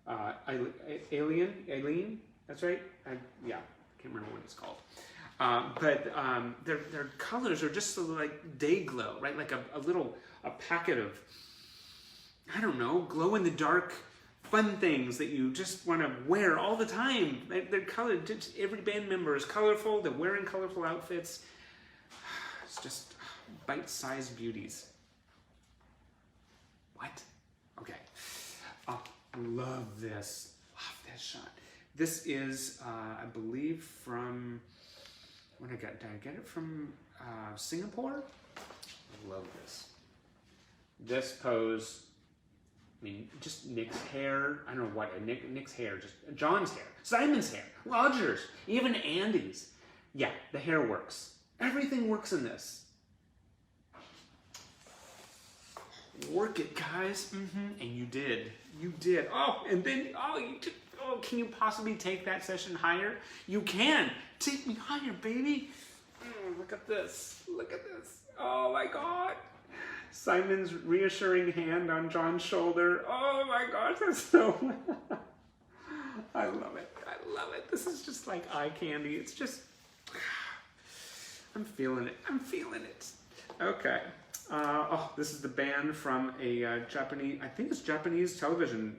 Aileen, that's right? Yeah, I can't remember what it's called. But their colors are just sort of like day glow, right? Like a packet of, I don't know, glow in the dark fun things that you just want to wear all the time. They're colored. Every band member is colorful. They're wearing colorful outfits. It's just bite-sized beauties. What? Okay. Oh, love this. Love this shot. This is, I believe, from, did I get it from Singapore? I love this. This pose, I mean, just Nick's hair. I don't know what, Nick's hair, just John's hair, Simon's hair, Roger's, even Andy's. Yeah, the hair works. Everything works in this. Work it, guys. And you did. You did. Oh, and then, can you possibly take that session higher? You can. Take me higher, baby. Look at this. Look at this. Oh my God. Simon's reassuring hand on John's shoulder. Oh my gosh, that's so... I love it. I love it. This is just like eye candy. It's just... I'm feeling it. I'm feeling it. Okay. This is the band from a Japanese, I think it's Japanese television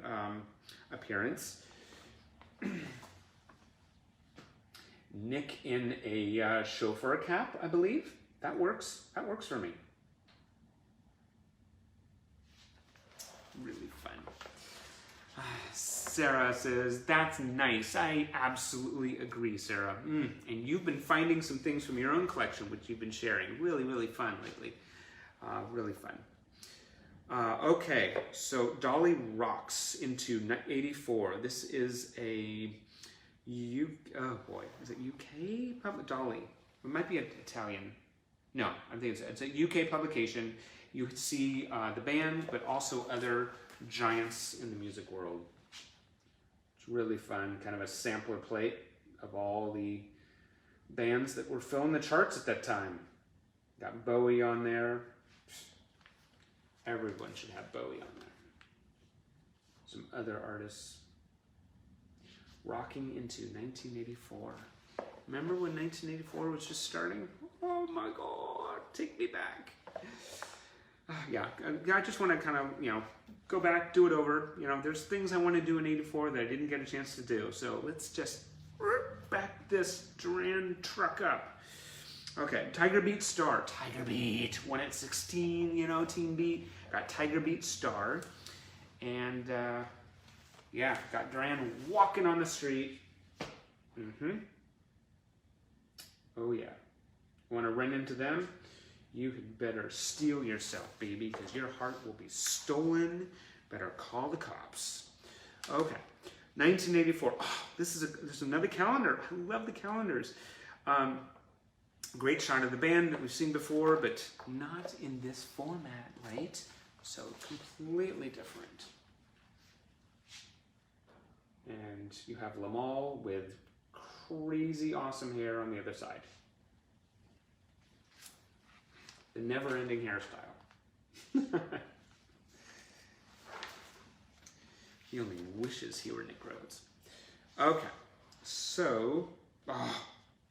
appearance. Nick in a chauffeur cap, I believe. That works. That works for me. Really fun. Sarah says, that's nice. I absolutely agree, Sarah. And you've been finding some things from your own collection, which you've been sharing. Really, really fun lately. Really fun. Okay, so Dolly rocks into 84. This is a oh boy, is it UK? Probably Dolly. It might be Italian. No, I think it's a UK publication. You see the band, but also other giants in the music world. It's really fun, kind of a sampler plate of all the bands that were filling the charts at that time. Got Bowie on there. Everyone should have Bowie on there. Some other artists. Rocking into 1984. Remember when 1984 was just starting? Oh my God, take me back. Yeah, I just want to kind of, go back, do it over. There's things I want to do in 84 that I didn't get a chance to do. So let's just back this Duran truck up. Okay, Tiger Beat Star. Tiger Beat, 1 at 16, Teen Beat. Got Tiger Beat Star. And, got Duran walking on the street. Oh, yeah. Want to run into them? You had better steel yourself, baby, because your heart will be stolen. Better call the cops. Okay, 1984. Oh, there's another calendar. I love the calendars. Great shot of the band that we've seen before, but not in this format, right? So completely different. And you have Lamal with crazy awesome hair on the other side. The never-ending hairstyle. He only wishes he were Nick Rhodes. Okay, so,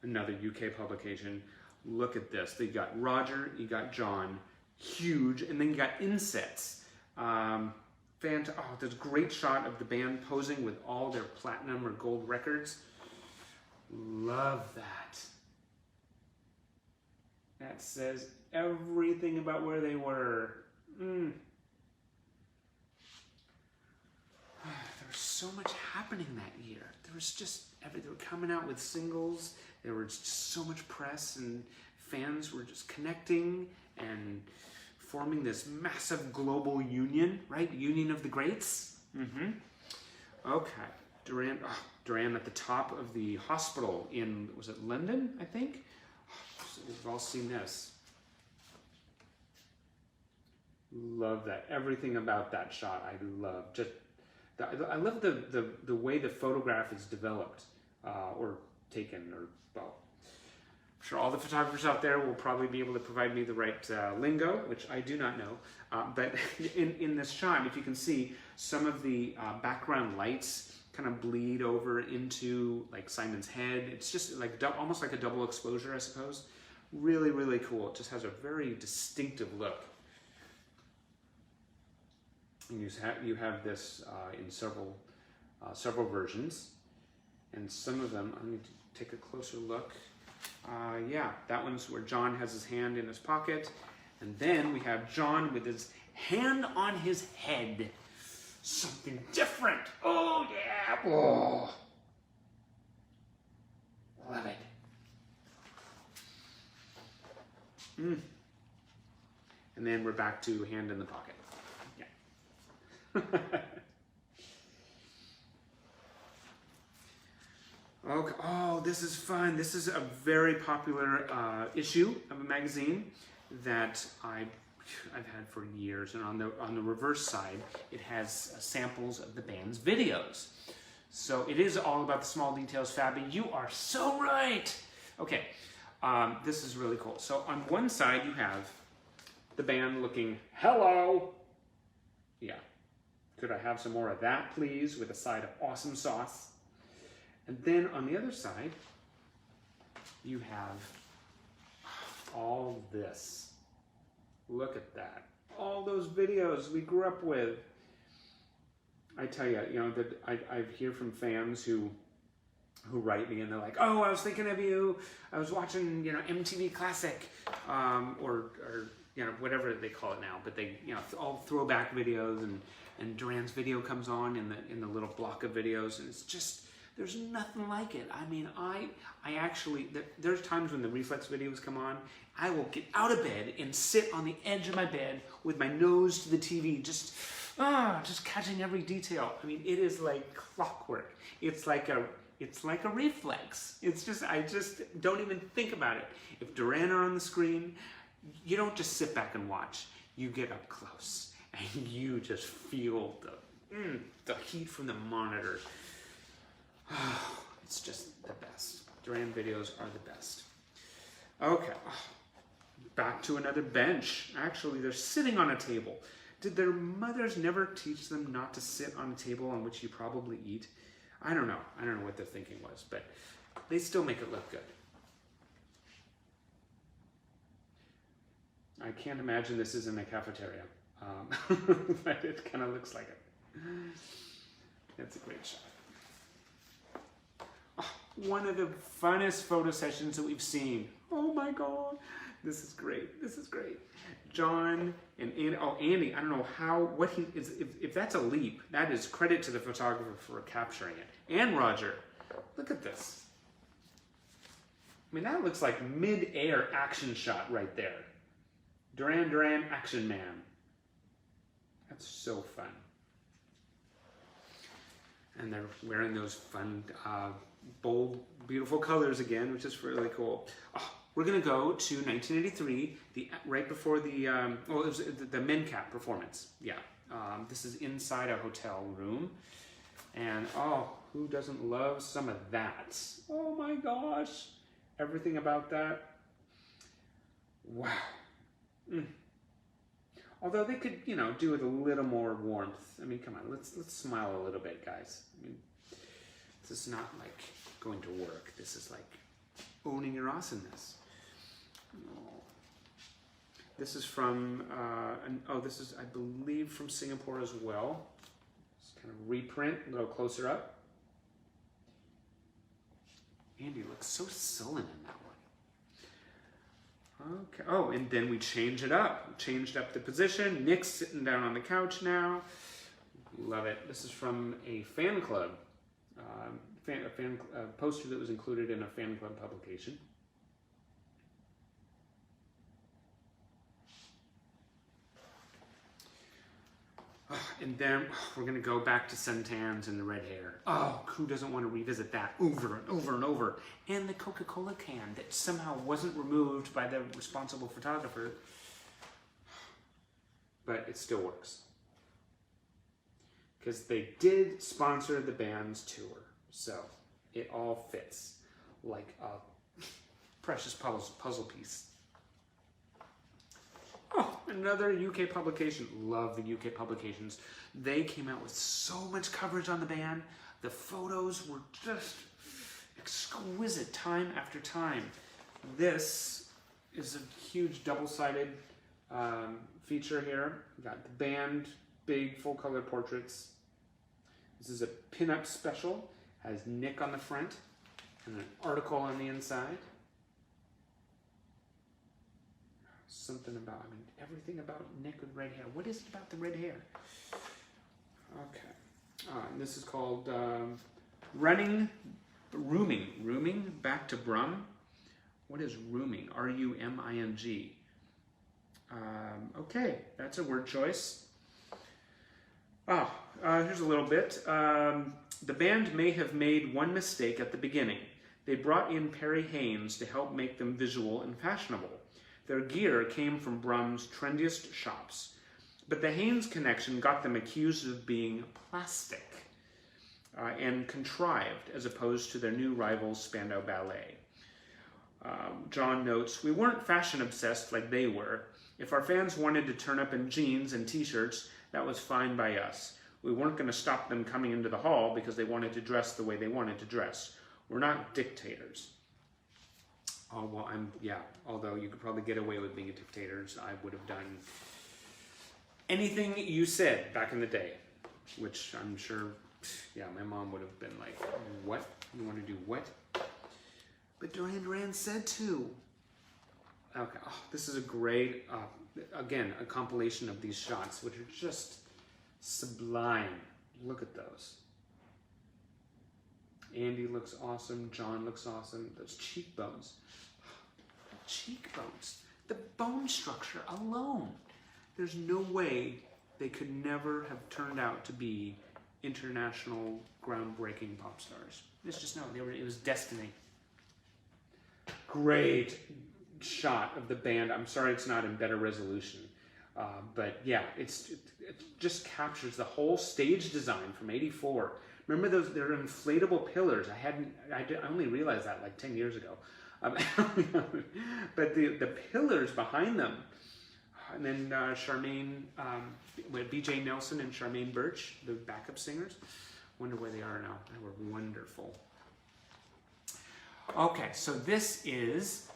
another UK publication. Look at this. They got Roger, you got John, huge, and then you got insets. There's a great shot of the band posing with all their platinum or gold records. Love that. That says everything about where they were. There was so much happening that year. There was just, they were coming out with singles. There was just so much press, and fans were just connecting and forming this massive global union, right? Union of the Greats. Okay, Duranie at the top of the hospital in, was it London, I think? We've all seen this. Love that. Everything about that shot I love. I love the way the photograph is developed or taken, or, well, I'm sure all the photographers out there will probably be able to provide me the right lingo, which I do not know. But in this shot, if you can see, some of the background lights kind of bleed over into like Simon's head. It's just like almost like a double exposure, I suppose. Really, really cool. It just has a very distinctive look. And you have this in several versions, and some of them, I'm going to take a closer look. Yeah, that one's where John has his hand in his pocket, and then we have John with his hand on his head. Something different. Oh yeah. Oh, love it. And then we're back to hand in the pocket. Yeah. Okay. Oh, this is fun. This is a very popular issue of a magazine that I've had for years, and on the reverse side, it has samples of the band's videos. So it is all about the small details, Fabi. You are so right. Okay, this is really cool. So on one side, you have the band looking, hello. Yeah. Could I have some more of that, please, with a side of awesome sauce? And then on the other side, you have all this. Look at that. All those videos we grew up with. I tell you, that I hear from fans who write me, and they're like, oh, I was thinking of you. I was watching, MTV Classic, or whatever they call it now. But they, all throwback videos, and Duranie's video comes on in the little block of videos, and it's just, there's nothing like it. I mean, I actually, there's times when the Reflex videos come on, I will get out of bed and sit on the edge of my bed with my nose to the TV, just catching every detail. I mean, it is like clockwork. It's like a reflex. It's just, I just don't even think about it. If Duranie are on the screen, you don't just sit back and watch. You get up close and you just feel the heat from the monitor. It's just the best. Duranie videos are the best. Okay, back to another bench. Actually, they're sitting on a table. Did their mothers never teach them not to sit on a table on which you probably eat? I don't know. I don't know what their thinking was, but they still make it look good. I can't imagine this is in a cafeteria, but it kind of looks like it. That's a great shot. One of the funnest photo sessions that we've seen. Oh my God, this is great. This is great. John and Andy, I don't know what he is. If that's a leap, that is credit to the photographer for capturing it. And Roger, look at this. I mean, that looks like mid-air action shot right there. Duranie, action man. That's so fun. And they're wearing those fun, bold, beautiful colors again, which is really cool. We're gonna go to 1983, right before the it was the MenCap performance. Yeah, this is inside a hotel room, and who doesn't love some of that? Oh my gosh, everything about that. Wow. Although they could, do with a little more warmth. I mean, come on, let's smile a little bit, guys. I mean, this is not like going to work. This is like owning your awesomeness. This is from, this is, I believe, from Singapore as well. Just kind of reprint, a little closer up. Andy looks so sullen in that one. Okay. Oh, and then we change it up. Changed up the position. Nick's sitting down on the couch now. Love it. This is from a fan club. A poster that was included in a fan club publication. And then we're going to go back to suntans and the red hair. Oh, who doesn't want to revisit that over and over and over? And the Coca-Cola can that somehow wasn't removed by the responsible photographer. But it still works. Because they did sponsor the band's tour. So it all fits like a precious puzzle piece. Oh, another UK publication. Love the UK publications. They came out with so much coverage on the band. The photos were just exquisite time after time. This is a huge double-sided feature here. We got the band, big full-color portraits. This is a pin-up special. Has Nick on the front and an article on the inside. Something about, I mean, everything about Nick with red hair. What is it about the red hair? Okay. And this is called Rooming Back to Brum. What is rooming? R-U-M-I-N-G. Okay, that's a word choice. Here's a little bit. The band may have made one mistake at the beginning. They brought in Perry Haynes to help make them visual and fashionable. Their gear came from Brum's trendiest shops, but the Haynes connection got them accused of being plastic and contrived as opposed to their new rivals Spandau Ballet. John notes, "We weren't fashion obsessed like they were. If our fans wanted to turn up in jeans and t-shirts, that was fine by us. We weren't going to stop them coming into the hall because they wanted to dress the way they wanted to dress. We're not dictators." Oh, well, although you could probably get away with being a dictator, I would have done anything you said back in the day, which I'm sure, my mom would have been like, what? You want to do what? But Duran said to. Okay, this is a great, again, a compilation of these shots, which are just sublime. Look at those. Andy looks awesome. John looks awesome. Those cheekbones. Cheekbones. The bone structure alone. There's no way they could never have turned out to be international groundbreaking pop stars. There's just no, it was destiny. Great shot of the band. I'm sorry it's not in better resolution. But yeah, it just captures the whole stage design from '84. Remember those? They're inflatable pillars. I only realized that like 10 years ago. But the pillars behind them, and then Charmaine, B.J. Nelson and Charmaine Birch, the backup singers. Wonder where they are now. They were wonderful. Okay, so this is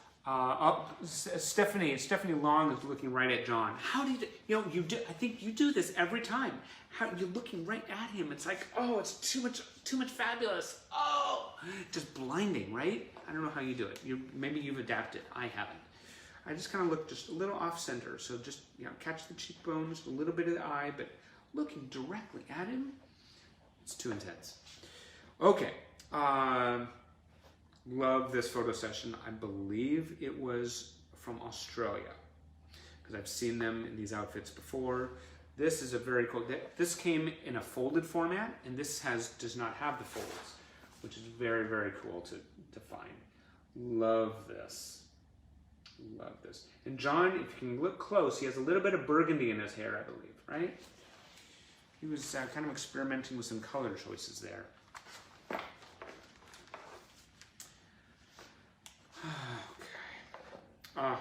Stephanie Long is looking right at John. How did you do? I think you do this every time. How you're looking right at him? It's like, oh, it's too much fabulous. Oh, just blinding, right? I don't know how you do it. Maybe you've adapted. I haven't. I just kind of look just a little off center. So just catch the cheekbones, a little bit of the eye, but looking directly at him, it's too intense. Okay. Love this photo session. I believe it was from Australia because I've seen them in these outfits before. This is a very cool. This came in a folded format, and this does not have the folds, which is very, very cool to find. Love this. Love this. And John, if you can look close, he has a little bit of burgundy in his hair, I believe, right? He was kind of experimenting with some color choices there. Okay.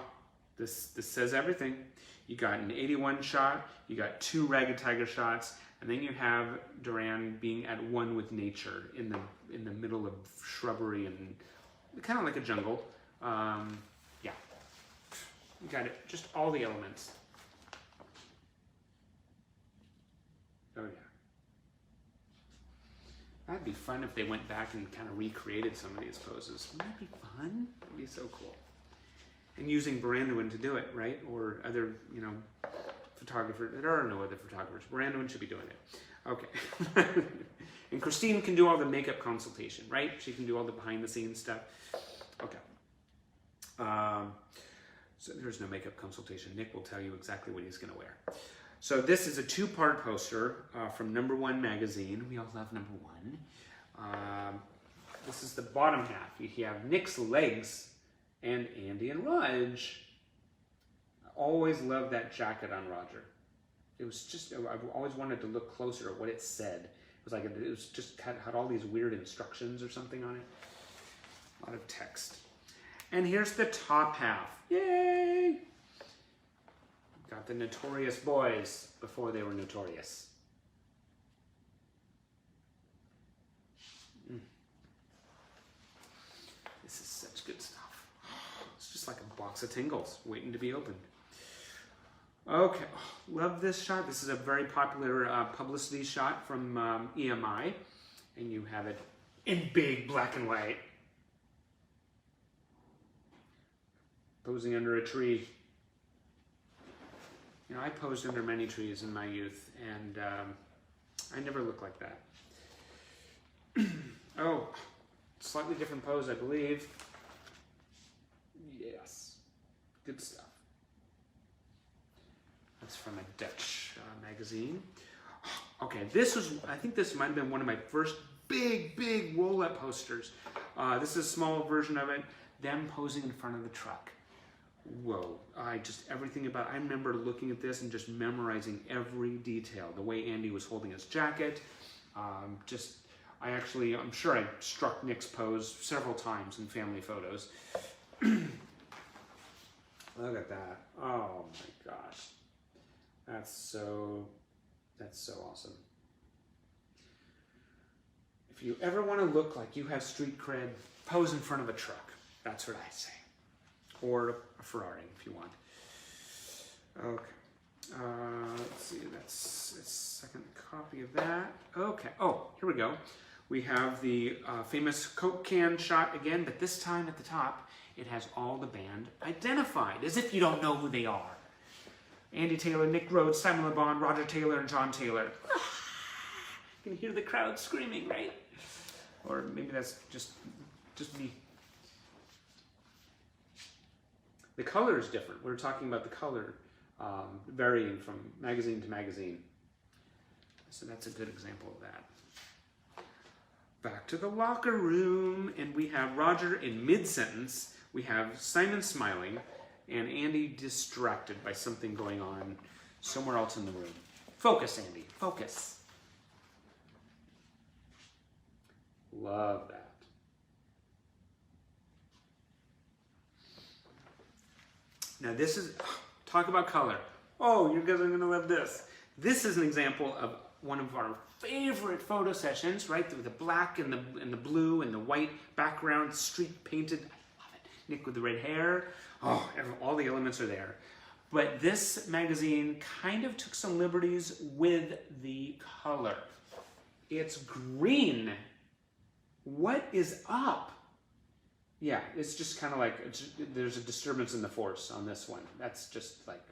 This says everything. You got an 81 shot, you got 2 Ragged Tiger shots, and then you have Duran being at one with nature in the middle of shrubbery and kind of like a jungle. Yeah, you got it. Just all the elements. Oh That'd be fun if they went back and kind of recreated some of these poses. Wouldn't that be fun? That'd be so cool. And using Brandon to do it, right? Or other, you know, photographers. There are no other photographers. Brandon should be doing it. Okay. And Christine can do all the makeup consultation, right? She can do all the behind the scenes stuff. Okay. So there's no makeup consultation. Nick will tell you exactly what he's going to wear. So this is a two-part poster from Number One magazine. We all love Number One. This is the bottom half. You have Nick's legs and Andy and Raj. I always loved that jacket on Roger. It was just, I've always wanted to look closer at what it said. It was like, it was just had all these weird instructions or something on it. A lot of text. And here's the top half. Yay! Got the Notorious Boys before they were notorious. This is such good stuff. It's just like a box of tingles waiting to be opened. Okay, love this shot. This is a very popular publicity shot from EMI. And you have it in big black and white. Posing under a tree. You know, I posed under many trees in my youth, and I never looked like that. Oh, slightly different pose, I believe. Yes, good stuff. That's from a Dutch magazine. Okay, this was, I think this might have been one of my first big roll-up posters. This is a small version of it, them posing in front of the truck. Whoa, everything about, I remember looking at this and just memorizing every detail. The way Andy was holding his jacket. I'm sure I struck Nick's pose several times in family photos. Look at that. Oh my gosh. That's so awesome. If you ever want to look like you have street cred, pose in front of a truck. That's what I say. Or a Ferrari if you want. Okay. Let's see, that's a second copy of that. Okay, oh, here we go. We have the famous Coke can shot again, but this time at the top, it has all the band identified, as if you don't know who they are. Andy Taylor, Nick Rhodes, Simon Le Bon, Roger Taylor, and John Taylor. You can hear the crowd screaming, right? Or maybe that's just me. The color is different. We're talking about the color varying from magazine to magazine. So that's a good example of that. Back to the locker room, and we have Roger in mid-sentence. We have Simon smiling, and Andy distracted by something going on somewhere else in the room. Focus, Andy, focus. Love that. Now this is, talk about color. Oh, you guys are gonna love this. This is an example of one of our favorite photo sessions, right? With the black and the blue and the white background, street painted. I love it. Nick with the red hair. Oh, all the elements are there. But this magazine kind of took some liberties with the color. It's green. What is up? Yeah, it's just kind of like, there's a disturbance in the force on this one. That's just like,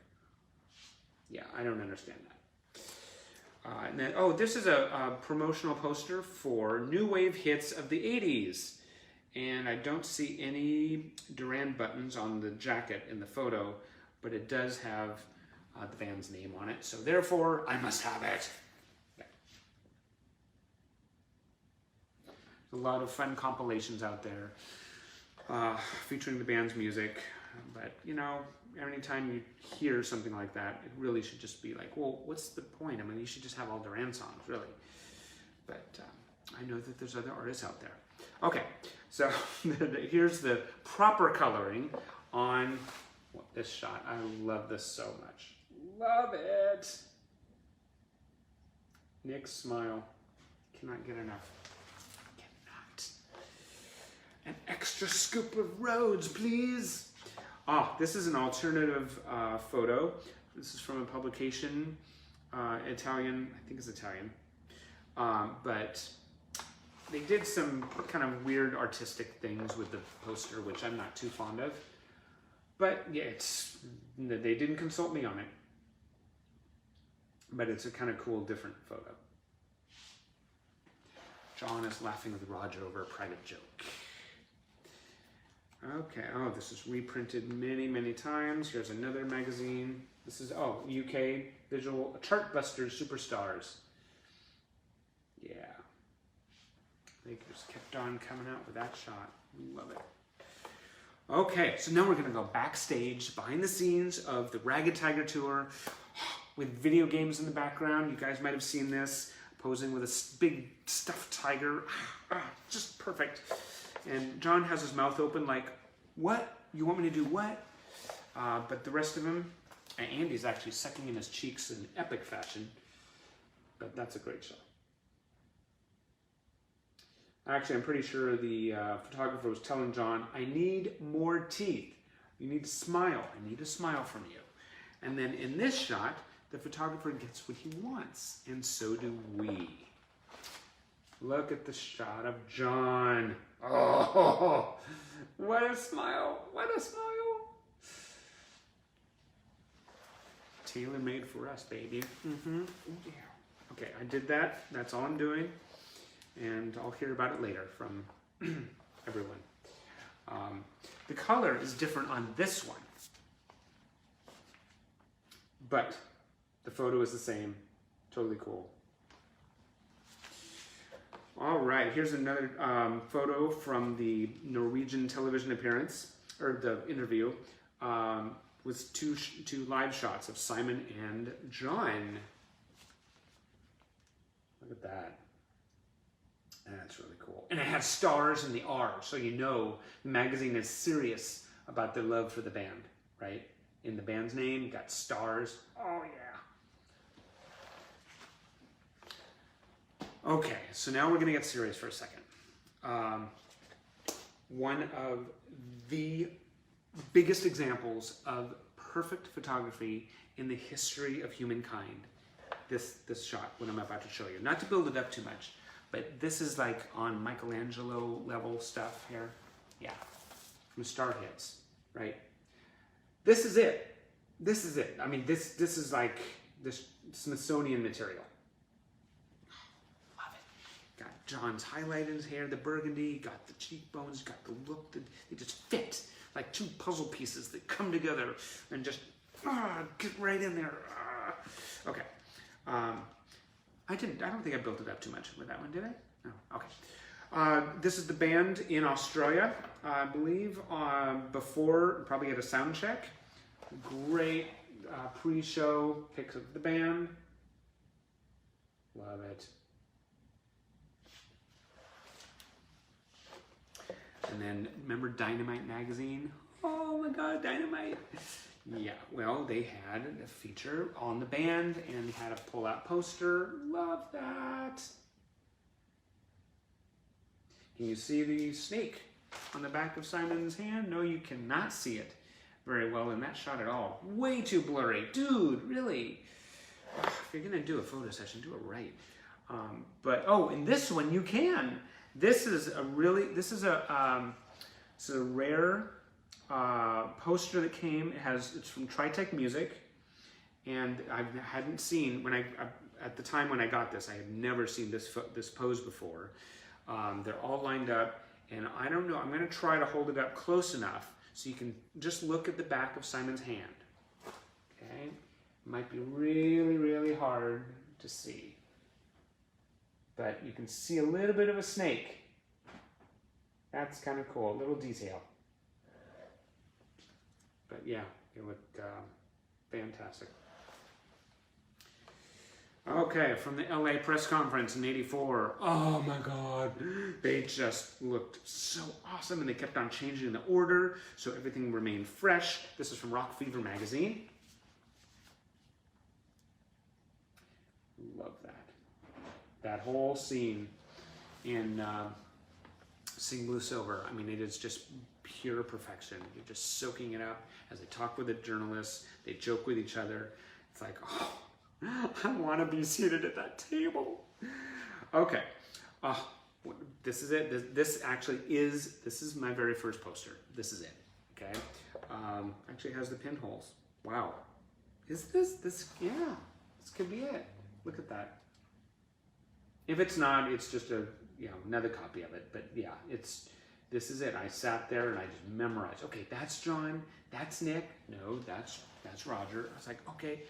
yeah, I don't understand that. And then, oh, this is a promotional poster for new wave hits of the 80s. And I don't see any Duranie buttons on the jacket in the photo, but it does have the band's name on it. So therefore, I must have it. Yeah. There's a lot of fun compilations out there. Featuring the band's music, but you know, anytime you hear something like that, it really should just be like, well, what's the point? I mean, you should just have all Duranie songs, really. But I know that there's other artists out there. Okay, so here's the proper coloring on this shot. I love this so much. Love it. Nick's smile. Cannot get enough. An extra scoop of Rhodes, please. This is an alternative photo. This is from a publication, Italian, I think it's Italian. But they did some kind of weird artistic things with the poster, which I'm not too fond of. But yeah, they didn't consult me on it. But it's a kind of cool, different photo. John is laughing with Roger over a private joke. Okay, oh, this is reprinted many, many times. Here's another magazine. This is, oh, UK Visual Chartbusters Superstars. Yeah. They just kept on coming out with that shot. Love it. Okay, so now we're going to go backstage, behind the scenes of the Ragged Tiger Tour, with video games in the background. You guys might have seen this, posing with a big stuffed tiger. Just perfect. And John has his mouth open like, what? You want me to do what? But the rest of him, and Andy's actually sucking in his cheeks in epic fashion. But that's a great shot. Actually, I'm pretty sure the photographer was telling John, I need more teeth. You need to smile. I need a smile from you. And then in this shot, the photographer gets what he wants. And so do we. Look at the shot of John. Oh, what a smile. What a smile. Tailor-made for us, baby. Mm-hmm. Yeah. Okay, I did that. That's all I'm doing. And I'll hear about it later from everyone. The color is different on this one. But the photo is the same. Totally cool. All right, here's another photo from the Norwegian television appearance, or the interview, with two live shots of Simon and John. Look at that. That's really cool. And it has stars in the R, so you know the magazine is serious about their love for the band, right? In the band's name, you got stars. Oh, yeah. Okay, so now we're going to get serious for a second. One of the biggest examples of perfect photography in the history of humankind, this shot, what I'm about to show you. Not to build it up too much, but this is like on Michelangelo level stuff here. Yeah, from Starheads, right? This is it. This is it. I mean, this is like this Smithsonian material. Love it. Got John's highlight in his hair, the burgundy, got the cheekbones, got the look. They just fit like two puzzle pieces that come together and just get right in there. Okay. I don't think I built it up too much with that one, did I? No. Okay. This is the band in Australia, I believe, before, probably at a sound check. Great pre-show pics of the band. Love it. And then, remember Dynamite magazine? Oh my God, Dynamite. Yeah, well, they had a feature on the band and had a pull-out poster. Love that. Can you see the snake on the back of Simon's hand? No, you cannot see it very well in that shot at all. Way too blurry. Dude, really? If you're going to do a photo session, do it right. But, oh, in this one, you can. This is a rare poster that came. It's from Tritech Music, and I hadn't seen at the time when I got this. I had never seen this pose before. They're all lined up, and I don't know. I'm going to try to hold it up close enough so you can just look at the back of Simon's hand. Okay, it might be really, really hard to see, but you can see a little bit of a snake. That's kind of cool. A little detail. But yeah, it looked fantastic. Okay, from the LA press conference in '84. Oh my God, they just looked so awesome, and they kept on changing the order so everything remained fresh. This is from Rock Fever magazine. Love that. That whole scene in Sing Blue Silver. I mean, it is just pure perfection. You're just soaking it up as they talk with the journalists. They joke with each other. It's like, oh, I want to be seated at that table. Okay. This is it. This is my very first poster. This is it. Okay. Actually has the pinholes. Wow. Is this? Yeah. This could be it. Look at that. If it's not, it's just another copy of it. But yeah, this is it. I sat there and I just memorized. Okay, that's John. That's Nick. No, that's Roger. I was like, okay.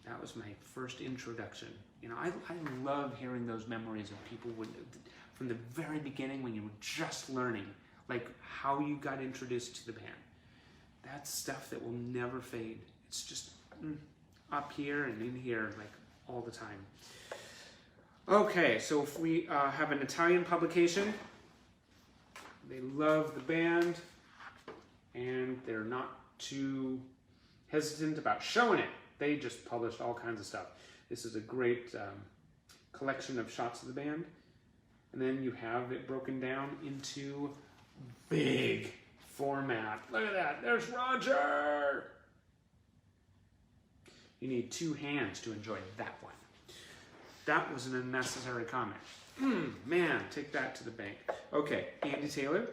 That was my first introduction. You know, I love hearing those memories of people from the very beginning when you were just learning, like how you got introduced to the band. That's stuff that will never fade. It's just up here and in here, like all the time. Okay, so if we have an Italian publication, they love the band, and they're not too hesitant about showing it. They just published all kinds of stuff. This is a great collection of shots of the band. And then you have it broken down into big format. Look at that. There's Roger. You need 2 hands to enjoy that one. That was an unnecessary comment. Man, take that to the bank. Okay, Andy Taylor.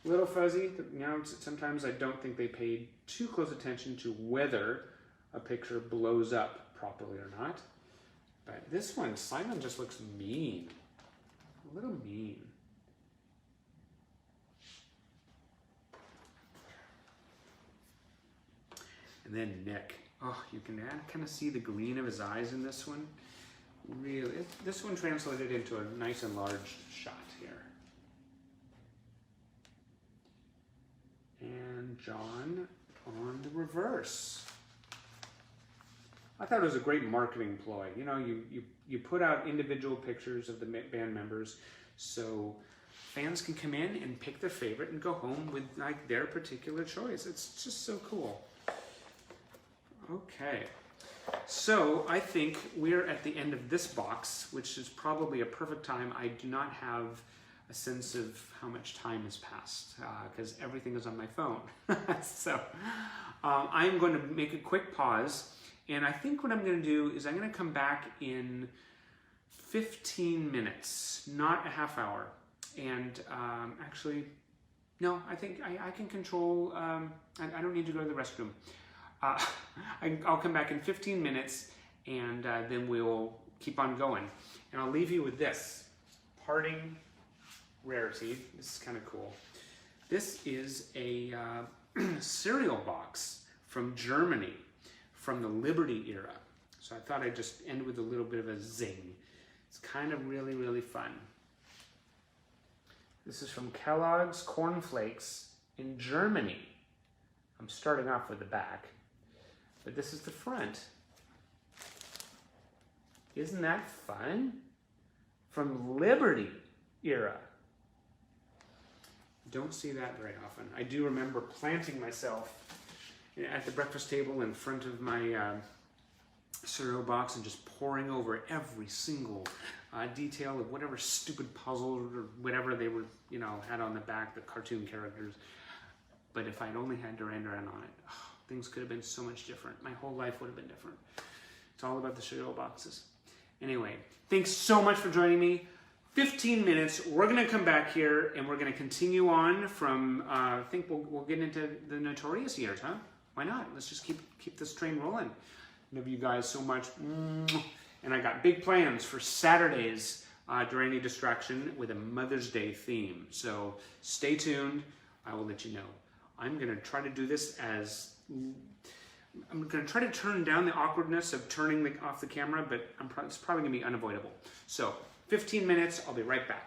Little fuzzy. You know, sometimes I don't think they paid too close attention to whether a picture blows up properly or not. But this one, Simon just looks mean. A little mean. And then Nick. Oh, you can kind of see the green of his eyes in this one. Really, this one translated into a nice enlarged shot here. And John on the reverse. I thought it was a great marketing ploy. You know, you put out individual pictures of the band members so fans can come in and pick their favorite and go home with like their particular choice. It's just so cool. Okay, so I think we're at the end of this box, which is probably a perfect time. I do not have a sense of how much time has passed because everything is on my phone. So I'm going to make a quick pause, and I think what I'm going to do is I'm going to come back in 15 minutes, not a half hour. And actually, no, I think I can control, I don't need to go to the restroom. I'll come back in 15 minutes, and then we'll keep on going. And I'll leave you with this parting rarity. This is kind of cool. This is a cereal box from Germany, from the Liberty era. So I thought I'd just end with a little bit of a zing. It's kind of really, really fun. This is from Kellogg's Corn Flakes in Germany. I'm starting off with the back. But this is the front. Isn't that fun? From Liberty era. Don't see that very often. I do remember planting myself at the breakfast table in front of my cereal box and just poring over every single detail of whatever stupid puzzle or whatever they were, you know, had on the back, the cartoon characters. But if I'd only had Duran Duran on it, things could have been so much different. My whole life would have been different. It's all about the cereal boxes. Anyway, thanks so much for joining me. 15 minutes, we're gonna come back here and we're gonna continue on from, I think we'll get into the Notorious years, huh? Why not? Let's just keep this train rolling. Love you guys so much. And I got big plans for Saturday's Duranie Distraction with a Mother's Day theme. So stay tuned, I will let you know. I'm gonna try to do this I'm going to try to turn down the awkwardness of turning off the camera, but it's probably going to be unavoidable. So 15 minutes, I'll be right back.